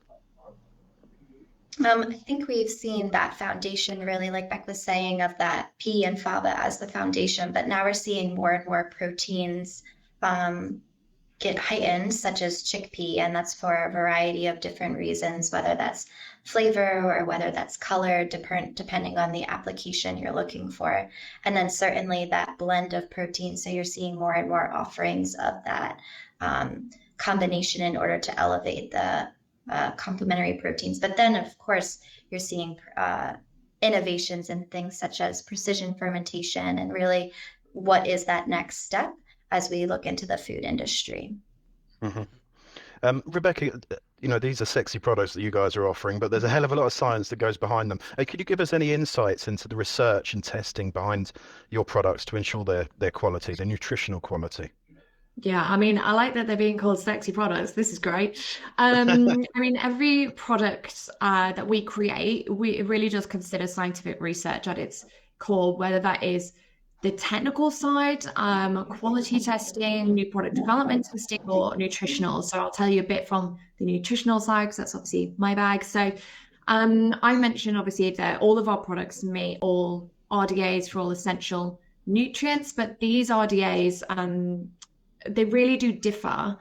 I think we've seen that foundation really, like Beck was saying, of that pea and fava as the foundation, but now we're seeing more and more proteins get heightened, such as chickpea, and that's for a variety of different reasons, whether that's flavor or whether that's color, depending on the application you're looking for. And then certainly that blend of proteins, so you're seeing more and more offerings of that combination in order to elevate the complementary proteins. But then, of course, you're seeing innovations in things such as precision fermentation, and really what is that next step as we look into the food industry. Mm-hmm. Rebecca, these are sexy products that you guys are offering, but there's a hell of a lot of science that goes behind them. Could you give us any insights into the research and testing behind your products to ensure their quality, their nutritional quality? Yeah, I mean, I like that they're being called sexy products. This is great. I mean, every product that we create, we really just consider scientific research at its core, whether that is the technical side, quality testing, new product development testing, or nutritional. So I'll tell you a bit from the nutritional side, because that's obviously my bag. So I mentioned obviously that all of our products meet all RDAs for all essential nutrients, but these RDAs, they really do differ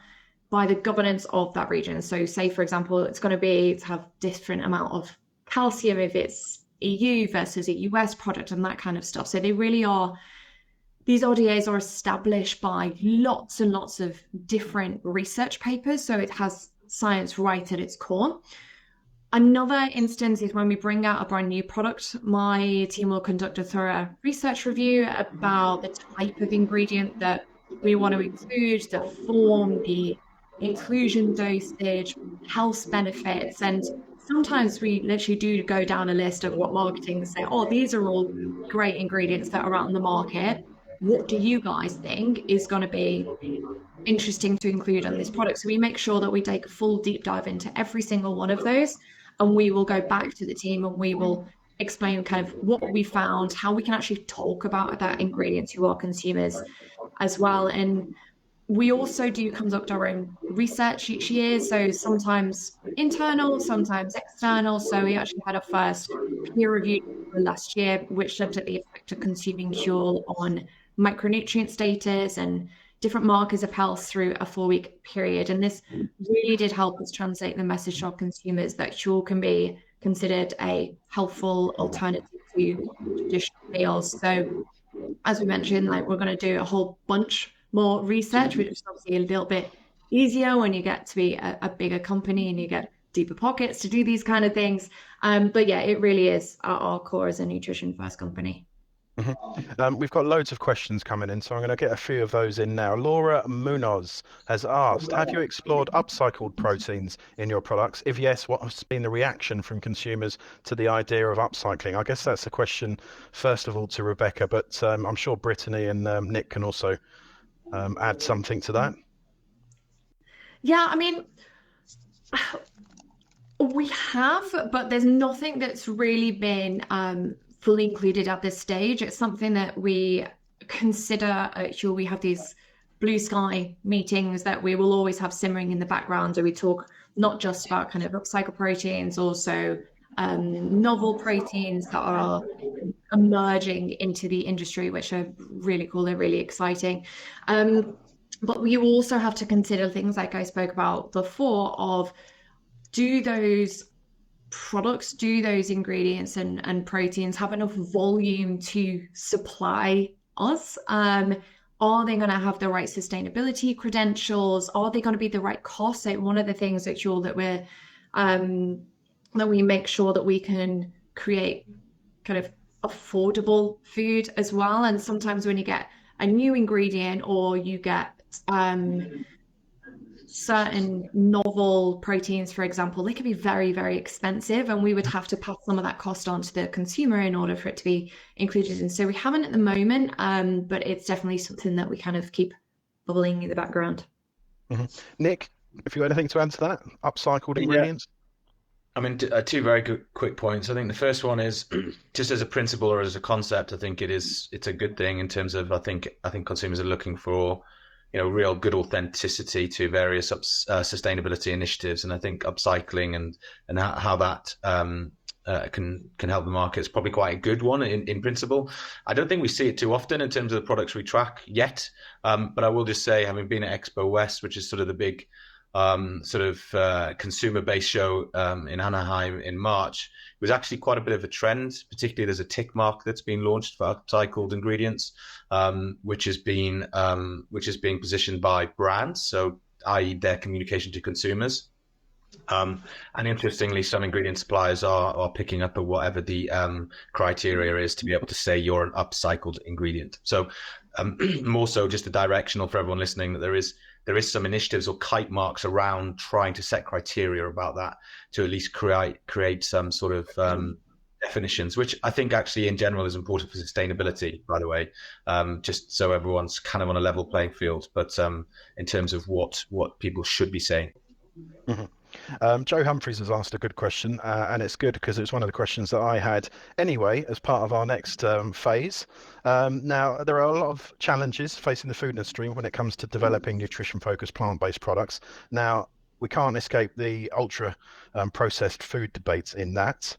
by the governance of that region. So say, for example, it's going to have different amount of calcium if it's EU versus a US product and that kind of stuff. So they really are, these RDAs are established by lots and lots of different research papers. So it has science right at its core. Another instance is when we bring out a brand new product, my team will conduct a thorough research review about the type of ingredient that we want to include, the form, the inclusion dosage, health benefits. And sometimes we literally do go down a list of what marketing say, oh, these are all great ingredients that are out on the market. What do you guys think is going to be interesting to include on this product? So we make sure that we take a full deep dive into every single one of those, and we will go back to the team and we will explain kind of what we found, how we can actually talk about that ingredient to our consumers as well. And we also do conduct our own research each year, so sometimes internal, sometimes external. So we actually had a first peer review last year, which looked at the effect of consuming fuel on micronutrient status and different markers of health through a 4-week period. And this really did help us translate the message to our consumers that fuel can be considered a helpful alternative to traditional meals. So as we mentioned, like, we're going to do a whole bunch more research, which is obviously a little bit easier when you get to be a bigger company and you get deeper pockets to do these kind of things. But yeah, it really is our core as a nutrition first company. Mm-hmm. We've got loads of questions coming in, so I'm going to get a few of those in now. Laura Munoz has asked, have you explored upcycled proteins in your products? If yes, what has been the reaction from consumers to the idea of upcycling? I guess that's a question, first of all, to Rebecca, but I'm sure Brittany and Nick can also add something to that. Yeah, I mean, we have, but there's nothing that's really been fully included at this stage. It's something that we consider. Sure, we have these blue sky meetings that we will always have simmering in the background, so we talk not just about kind of upcycle proteins, also novel proteins that are emerging into the industry, which are really cool. They're really exciting. But you also have to consider things like I spoke about before of, do those products, do those ingredients and proteins have enough volume to supply us? Are they going to have the right sustainability credentials? Are they going to be the right cost? So one of the things that we make sure that we can create kind of affordable food as well. And sometimes when you get a new ingredient, or you get certain novel proteins, for example, they can be very, very expensive, and we would have to pass some of that cost on to the consumer in order for it to be included in. So we haven't at the moment, but it's definitely something that we kind of keep bubbling in the background. Mm-hmm. Nick, if you have anything to add to that, upcycled ingredients? I mean, two very good quick points. I think the first one is just as a principle or as a concept, I think it's a good thing in terms of I think consumers are looking for real good authenticity to various sustainability initiatives, and I think upcycling and how that can help the market is probably quite a good one in principle. I don't think we see it too often in terms of the products we track yet, but I will just say, having been at Expo West, which is sort of the big consumer-based show in Anaheim in March, it was actually quite a bit of a trend. Particularly, there's a tick mark that's been launched for upcycled ingredients, which is being positioned by brands, so i.e. their communication to consumers. And interestingly, some ingredient suppliers are picking up at whatever the criteria is to be able to say you're an upcycled ingredient. So more so just a directional for everyone listening, that there is some initiatives or kite marks around trying to set criteria about that to at least create some sort of definitions, which I think actually in general is important for sustainability, by the way, just so everyone's kind of on a level playing field, but in terms of what people should be saying. Mm-hmm. Joe Humphreys has asked a good question, and it's good because it's one of the questions that I had anyway as part of our next phase. Now, there are a lot of challenges facing the food industry when it comes to developing nutrition-focused plant-based products. Now, we can't escape the ultra processed food debates in that.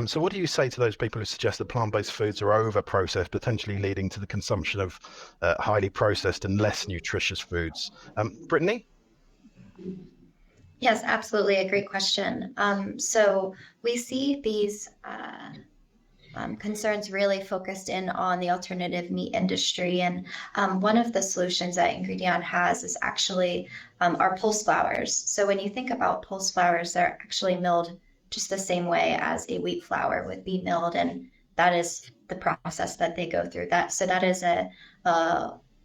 So what do you say to those people who suggest that plant-based foods are over-processed, potentially leading to the consumption of highly processed and less nutritious foods? Brittany? Yes, absolutely. A great question. So we see these concerns really focused in on the alternative meat industry. And one of the solutions that Ingredion has is actually our pulse flours. So when you think about pulse flours, they're actually milled just the same way as a wheat flour would be milled. And that is the process that they go through. So that is a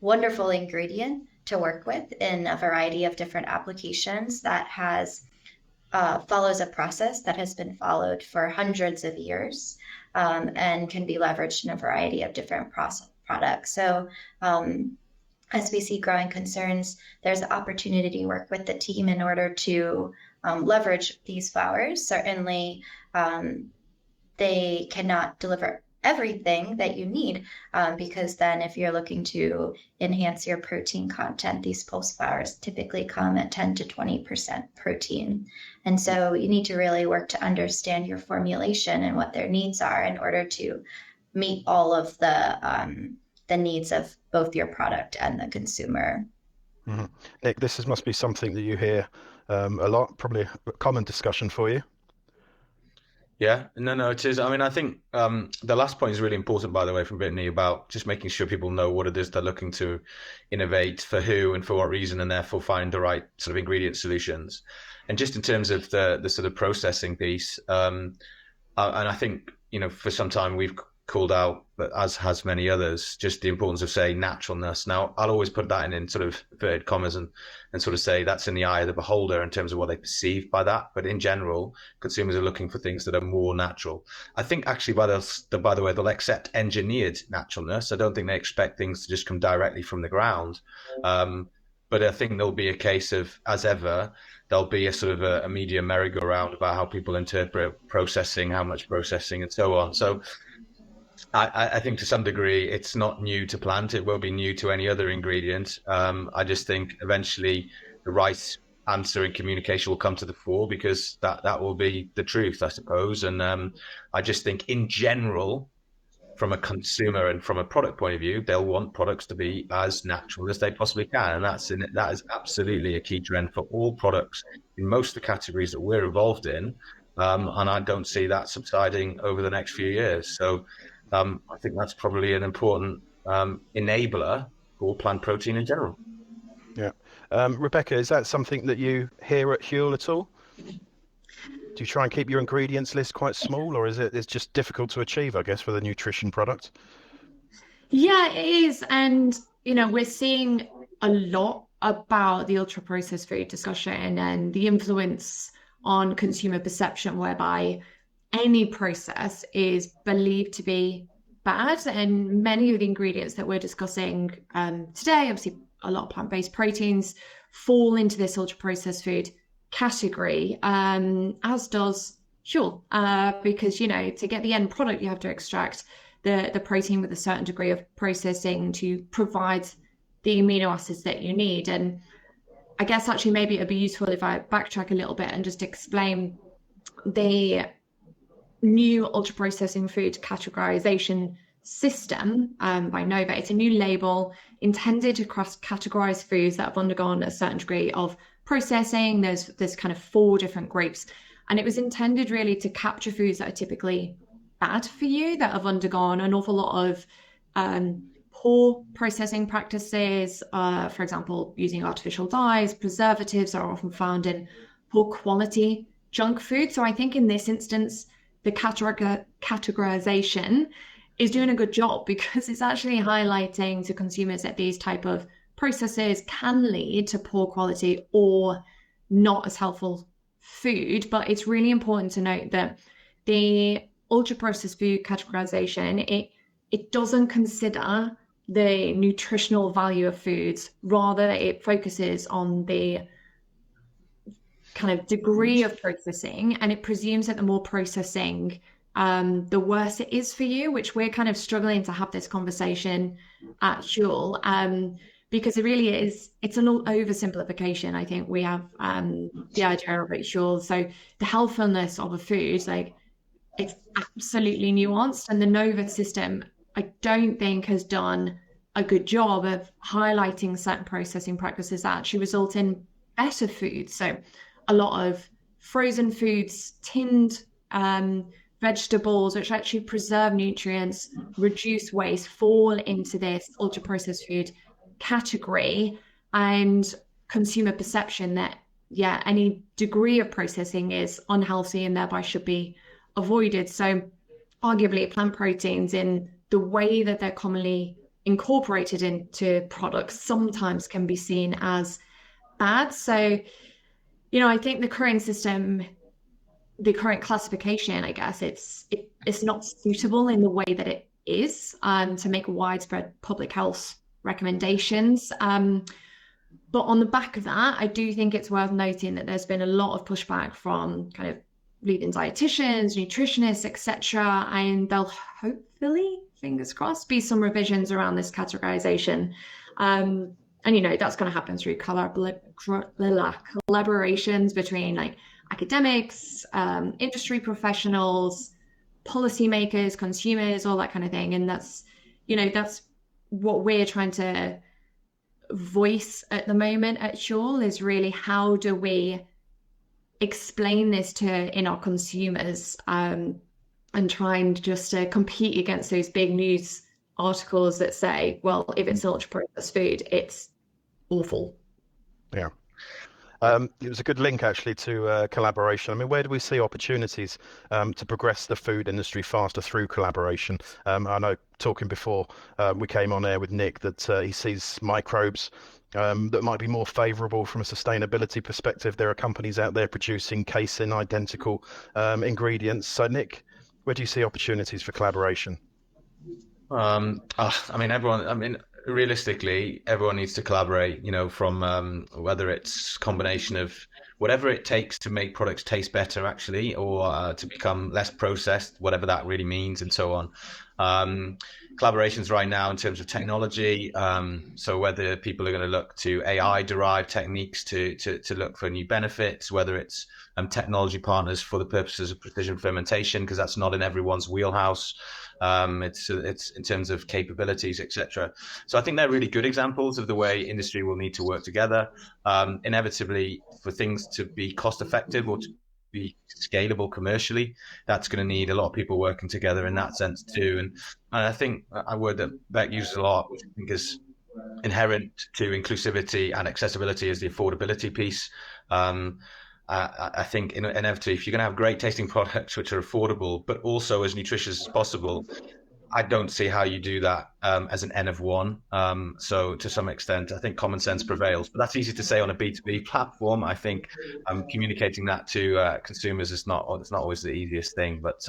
wonderful ingredient to work with in a variety of different applications that follows a process that has been followed for hundreds of years, and can be leveraged in a variety of different products. So as we see growing concerns, there's an opportunity to work with the team in order to leverage these flours. Certainly, they cannot deliver everything that you need, because then if you're looking to enhance your protein content, these pulse flours typically come at 10 to 20% protein. And so you need to really work to understand your formulation and what their needs are in order to meet all of the needs of both your product and the consumer. Mm-hmm. Nick, must be something that you hear a lot, probably a common discussion for you. Yeah, no, it is. I mean, I think the last point is really important, by the way, from Brittany, about just making sure people know what it is they're looking to innovate for who and for what reason, and therefore find the right sort of ingredient solutions. And just in terms of the sort of processing piece, and I think, for some time we've called out, but as has many others, just the importance of, say, naturalness. Now, I'll always put that in sort of inverted commas and sort of say that's in the eye of the beholder in terms of what they perceive by that. But in general, consumers are looking for things that are more natural. I think actually, by the way, they'll accept engineered naturalness. I don't think they expect things to just come directly from the ground. But I think there'll be a case of, as ever, there'll be a sort of a media merry-go-round about how people interpret processing, how much processing, and so on. So I think to some degree it's not new to plant. It will be new to any other ingredient. I just think eventually the right answer in communication will come to the fore, because that will be the truth, I suppose. And I just think in general, from a consumer and from a product point of view, they'll want products to be as natural as they possibly can, and that is absolutely a key trend for all products in most of the categories that we're involved in, and I don't see that subsiding over the next few years. So I think that's probably an important enabler for plant protein in general. Yeah. Rebecca, is that something that you hear at Huel at all? Do you try and keep your ingredients list quite small, or is it's just difficult to achieve, I guess, with a nutrition product? Yeah, it is. And, we're seeing a lot about the ultra processed food discussion and the influence on consumer perception, whereby any process is believed to be bad. And many of the ingredients that we're discussing today, obviously, a lot of plant-based proteins fall into this ultra processed food category, as does Huel, because, to get the end product, you have to extract the protein with a certain degree of processing to provide the amino acids that you need. And I guess actually maybe it'd be useful if I backtrack a little bit and just explain the new ultra processing food categorization system by Nova. It's a new label intended to categorize foods that have undergone a certain degree of processing. There's kind of 4 different groups, and it was intended really to capture foods that are typically bad for you, that have undergone an awful lot of poor processing practices. For example, using artificial dyes, preservatives are often found in poor quality junk food. So I think in this instance, the categorization is doing a good job, because it's actually highlighting to consumers that these type of processes can lead to poor quality or not as helpful food. But it's really important to note that the ultra processed food categorization, it doesn't consider the nutritional value of foods. Rather, it focuses on the kind of degree of processing, and it presumes that the more processing, the worse it is for you, which we're kind of struggling to have this conversation at Huel, because it really is, it's an oversimplification. I think we have the idea of it, Huel. So the healthfulness of a food, like, it's absolutely nuanced, and the Nova system, I don't think, has done a good job of highlighting certain processing practices that actually result in better food. So a lot of frozen foods, tinned vegetables, which actually preserve nutrients, reduce waste, fall into this ultra processed food category, and consumer perception that, yeah, any degree of processing is unhealthy and thereby should be avoided. So arguably plant proteins, in the way that they're commonly incorporated into products, sometimes can be seen as bad. So, I think the current system, the current classification, I guess, it's not suitable in the way that it is to make widespread public health recommendations. But on the back of that, I do think it's worth noting that there's been a lot of pushback from kind of leading dietitians, nutritionists, etc., and there'll hopefully, fingers crossed, be some revisions around this categorization. And that's going to happen through collaborations between like academics, industry professionals, policymakers, consumers, all that kind of thing. And that's what we're trying to voice at the moment at Huel, is really how do we explain this to in our consumers, and trying just to compete against those big news articles that say, well, if it's ultra processed food, it's awful. Yeah. It was a good link actually to collaboration. I mean, where do we see opportunities to progress the food industry faster through collaboration? I know, talking before we came on air with Nick, that he sees microbes that might be more favourable from a sustainability perspective. There are companies out there producing casein identical ingredients. So Nick, where do you see opportunities for collaboration? Realistically, everyone needs to collaborate, from whether it's combination of whatever it takes to make products taste better, actually, or to become less processed, whatever that really means, and so on. collaborations right now in terms of technology. So whether people are going to look to AI-derived techniques to look for new benefits, whether it's technology partners for the purposes of precision fermentation, because that's not in everyone's wheelhouse. It's in terms of capabilities, etc. So I think they're really good examples of the way industry will need to work together. Inevitably, for things to be cost effective or to be scalable commercially, that's going to need a lot of people working together in that sense too. And I think a word that Beck uses a lot, which I think is inherent to inclusivity and accessibility, is the affordability piece. I think inevitably, if you're going to have great tasting products which are affordable but also as nutritious as possible, I don't see how you do that as an N of one. So to some extent, I think common sense prevails, but that's easy to say on a B2B platform. I think communicating that to consumers is it's not always the easiest thing. But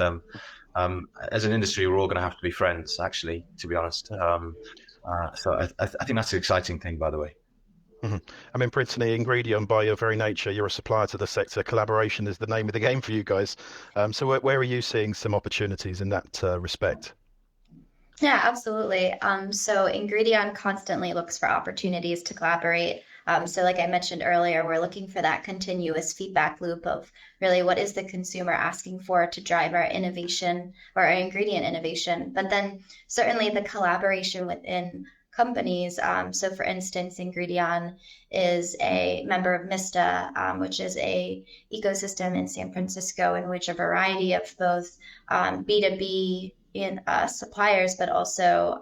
as an industry, we're all going to have to be friends, actually, to be honest. So I think that's an exciting thing, by the way. I mean, Brittany, Ingredient, by your very nature, you're a supplier to the sector. Collaboration is the name of the game for you guys. So where are you seeing some opportunities in that respect? Yeah, absolutely. So Ingredion constantly looks for opportunities to collaborate. So like I mentioned earlier, we're looking for that continuous feedback loop of really what is the consumer asking for to drive our innovation or our ingredient innovation. But then certainly the collaboration within companies. So for instance, Ingredion is a member of MISTA, which is a ecosystem in San Francisco in which a variety of both B2B in suppliers, but also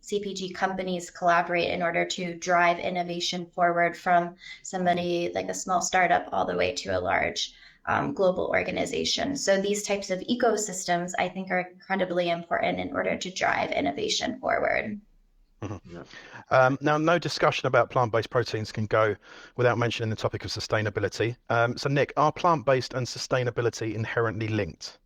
CPG companies collaborate in order to drive innovation forward from somebody like a small startup all the way to a large global organization. So these types of ecosystems, I think, are incredibly important in order to drive innovation forward. Now, no discussion about plant-based proteins can go without mentioning the topic of sustainability. So Nick, are plant-based and sustainability inherently linked?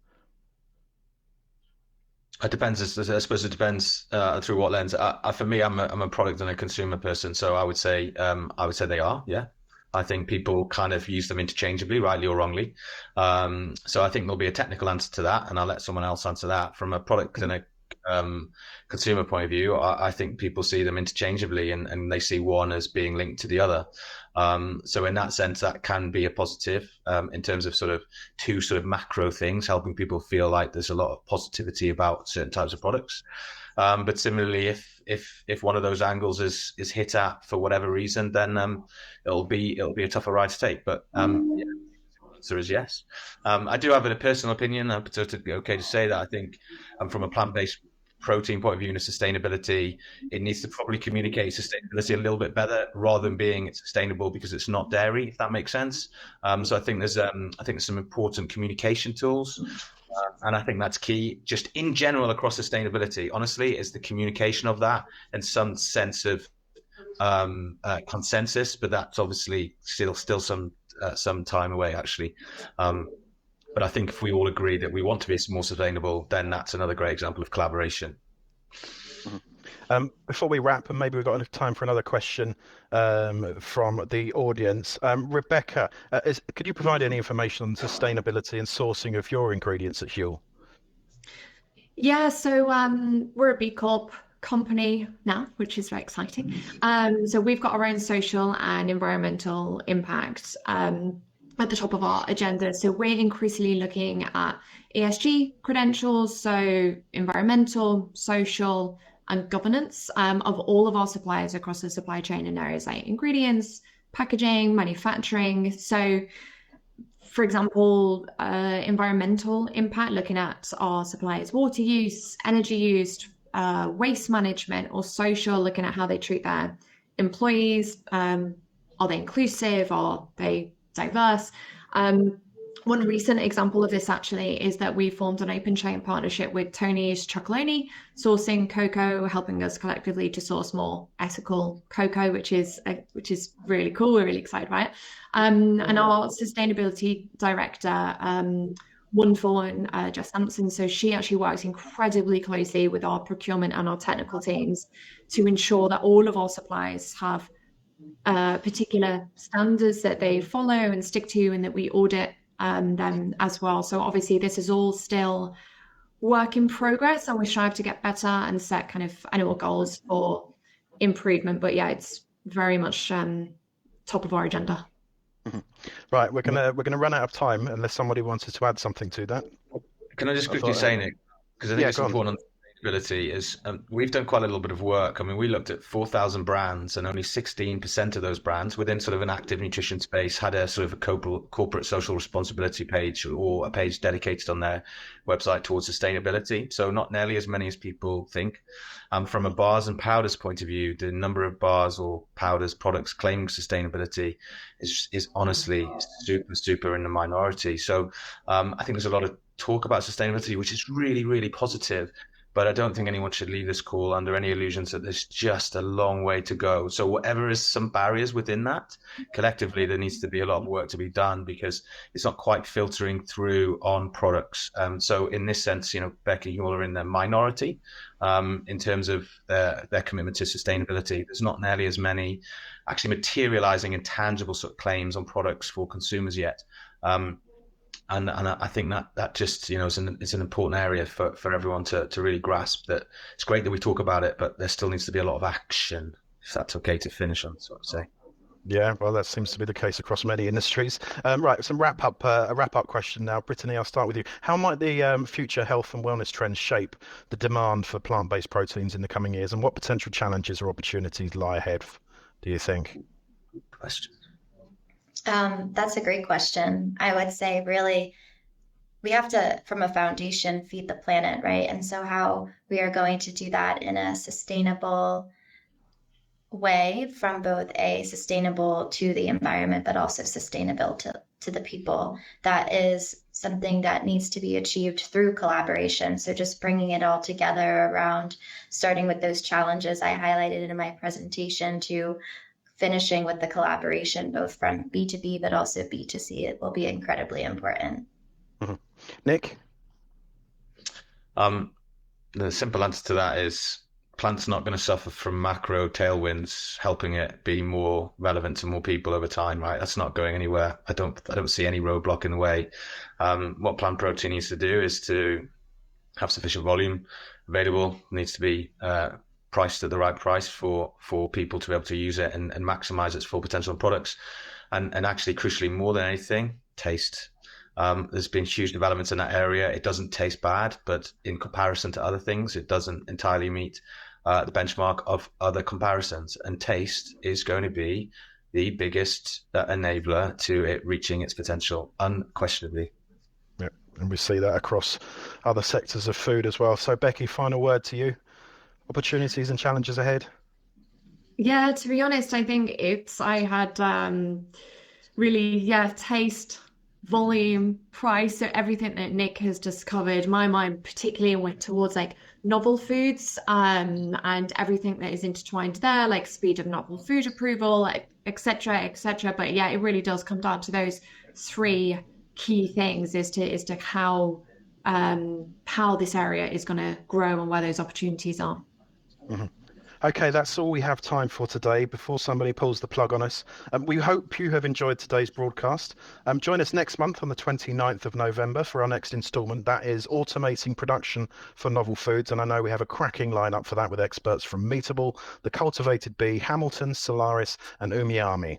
It depends. I suppose it depends through what lens. For me, I'm a product and a consumer person, so I would say they are. Yeah, I think people kind of use them interchangeably, rightly or wrongly. So I think there'll be a technical answer to that, and I'll let someone else answer that. From a product and a consumer point of view, I think people see them interchangeably, and they see one as being linked to the other. So in that sense, that can be a positive in terms of sort of two sort of macro things, helping people feel like there's a lot of positivity about certain types of products. But similarly, if one of those angles is hit at for whatever reason, then it'll be a tougher ride to take. But yeah, the answer is yes. I do have a personal opinion. It's okay to say that I think from a plant-based protein point of view and sustainability, it needs to probably communicate sustainability a little bit better rather than being sustainable because it's not dairy, if that makes sense. So I think there's some important communication tools. And I think that's key just in general across sustainability, honestly, is the communication of that and some sense of consensus, but that's obviously still some time away, actually. But I think if we all agree that we want to be more sustainable, then that's another great example of collaboration. Before we wrap, and maybe we've got enough time for another question from the audience. Rebecca, could you provide any information on sustainability and sourcing of your ingredients at Huel? Yeah, so we're a B Corp company now, which is very exciting. So we've got our own social and environmental impact at the top of our agenda. So we're increasingly looking at ESG credentials, so environmental, social, and governance of all of our suppliers across the supply chain in areas like ingredients, packaging, manufacturing. So for example, environmental impact, looking at our suppliers' water use, energy use, waste management, or social, looking at how they treat their employees. Are they inclusive? Are they diverse? One recent example of this actually is that we formed an open chain partnership with Tony's Chocolonely, sourcing cocoa, helping us collectively to source more ethical cocoa, which is really cool. We're really excited by it. And our sustainability director, wonderful, and Jess Hampson. So she actually works incredibly closely with our procurement and our technical teams to ensure that all of our suppliers have particular standards that they follow and stick to, and that we audit them as well. So obviously this is all still work in progress, and we strive to get better and set kind of annual goals for improvement. But yeah, it's very much top of our agenda. Right, we're gonna run out of time unless somebody wanted to add something to that. Can I just I quickly thought, say, Nick, because I think yeah, it's go on. important on sustainability is we've done quite a little bit of work. I mean, we looked at 4,000 brands, and only 16% of those brands within sort of an active nutrition space had a sort of a corporate social responsibility page or a page dedicated on their website towards sustainability. So not nearly as many as people think. From a bars and powders point of view, the number of bars or powders products claiming sustainability is honestly super in the minority. So I think there's a lot of talk about sustainability, which is really, really positive. But I don't think anyone should leave this call under any illusions that there's just a long way to go. So whatever is some barriers within that, collectively, there needs to be a lot of work to be done because it's not quite filtering through on products. So in this sense, Becky, you all are in the minority in terms of their commitment to sustainability. There's not nearly as many actually materializing and tangible sort of claims on products for consumers yet. And I think that just it's an important area for everyone to really grasp. That it's great that we talk about it, but there still needs to be a lot of action. If that's okay to finish on, so to say. Yeah, well, that seems to be the case across many industries. Right, a wrap up question now. Brittany, I'll start with you. How might the future health and wellness trends shape the demand for plant-based proteins in the coming years, and what potential challenges or opportunities lie ahead, do you think? Question. That's a great question. I would say really we have to, from a foundation, feed the planet, right? And so how we are going to do that in a sustainable way, from both a sustainable to the environment, but also sustainable to the people. That is something that needs to be achieved through collaboration. So just bringing it all together around starting with those challenges I highlighted in my presentation to finishing with the collaboration, both from B2B, but also B2C, it will be incredibly important. Mm-hmm. Nick? The simple answer to that is plants not going to suffer from macro tailwinds helping it be more relevant to more people over time, right? That's not going anywhere. I don't see any roadblock in the way. What plant protein needs to do is to have sufficient volume available, needs to be priced at the right price for people to be able to use it and maximize its full potential in products. And actually, crucially, more than anything, taste. There's been huge developments in that area. It doesn't taste bad, but in comparison to other things, it doesn't entirely meet the benchmark of other comparisons. And taste is going to be the biggest enabler to it reaching its potential, unquestionably. Yeah, and we see that across other sectors of food as well. So, Becky, final word to you. Opportunities and challenges ahead? Yeah, to be honest, I think I had really, taste, volume, price, so everything that Nick has just covered. My mind particularly went towards like novel foods and everything that is intertwined there, like speed of novel food approval, etc., etc. But yeah, it really does come down to those three key things as to how this area is going to grow and where those opportunities are. Mm-hmm. Okay, that's all we have time for today before somebody pulls the plug on us. We hope you have enjoyed today's broadcast. Join us next month on the 29th of November for our next instalment. That is automating production for novel foods. And I know we have a cracking lineup for that with experts from Meatable, The Cultivated Bee, Hamilton, Solaris and Umiyami.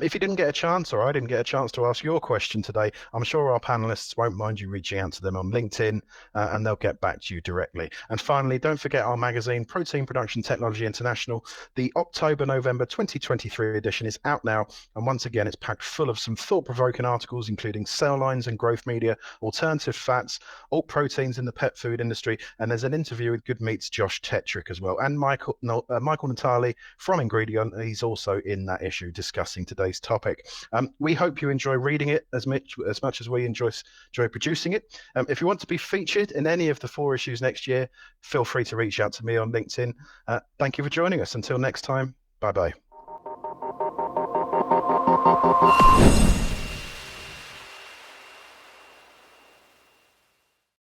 If you didn't get a chance, or I didn't get a chance to ask your question today, I'm sure our panelists won't mind you reaching out to them on LinkedIn and they'll get back to you directly. And finally, don't forget our magazine, Protein Production Technology International. The October-November 2023 edition is out now. And once again, it's packed full of some thought-provoking articles, including cell lines and growth media, alternative fats, alt proteins in the pet food industry. And there's an interview with Good Meat's Josh Tetrick as well. And Michael Natali from Ingredient, he's also in that issue discussing today's topic. We hope you enjoy reading it as much as we enjoy producing it. If you want to be featured in any of the 4 issues next year, feel free to reach out to me on LinkedIn. Thank you for joining us. Until next time, bye-bye.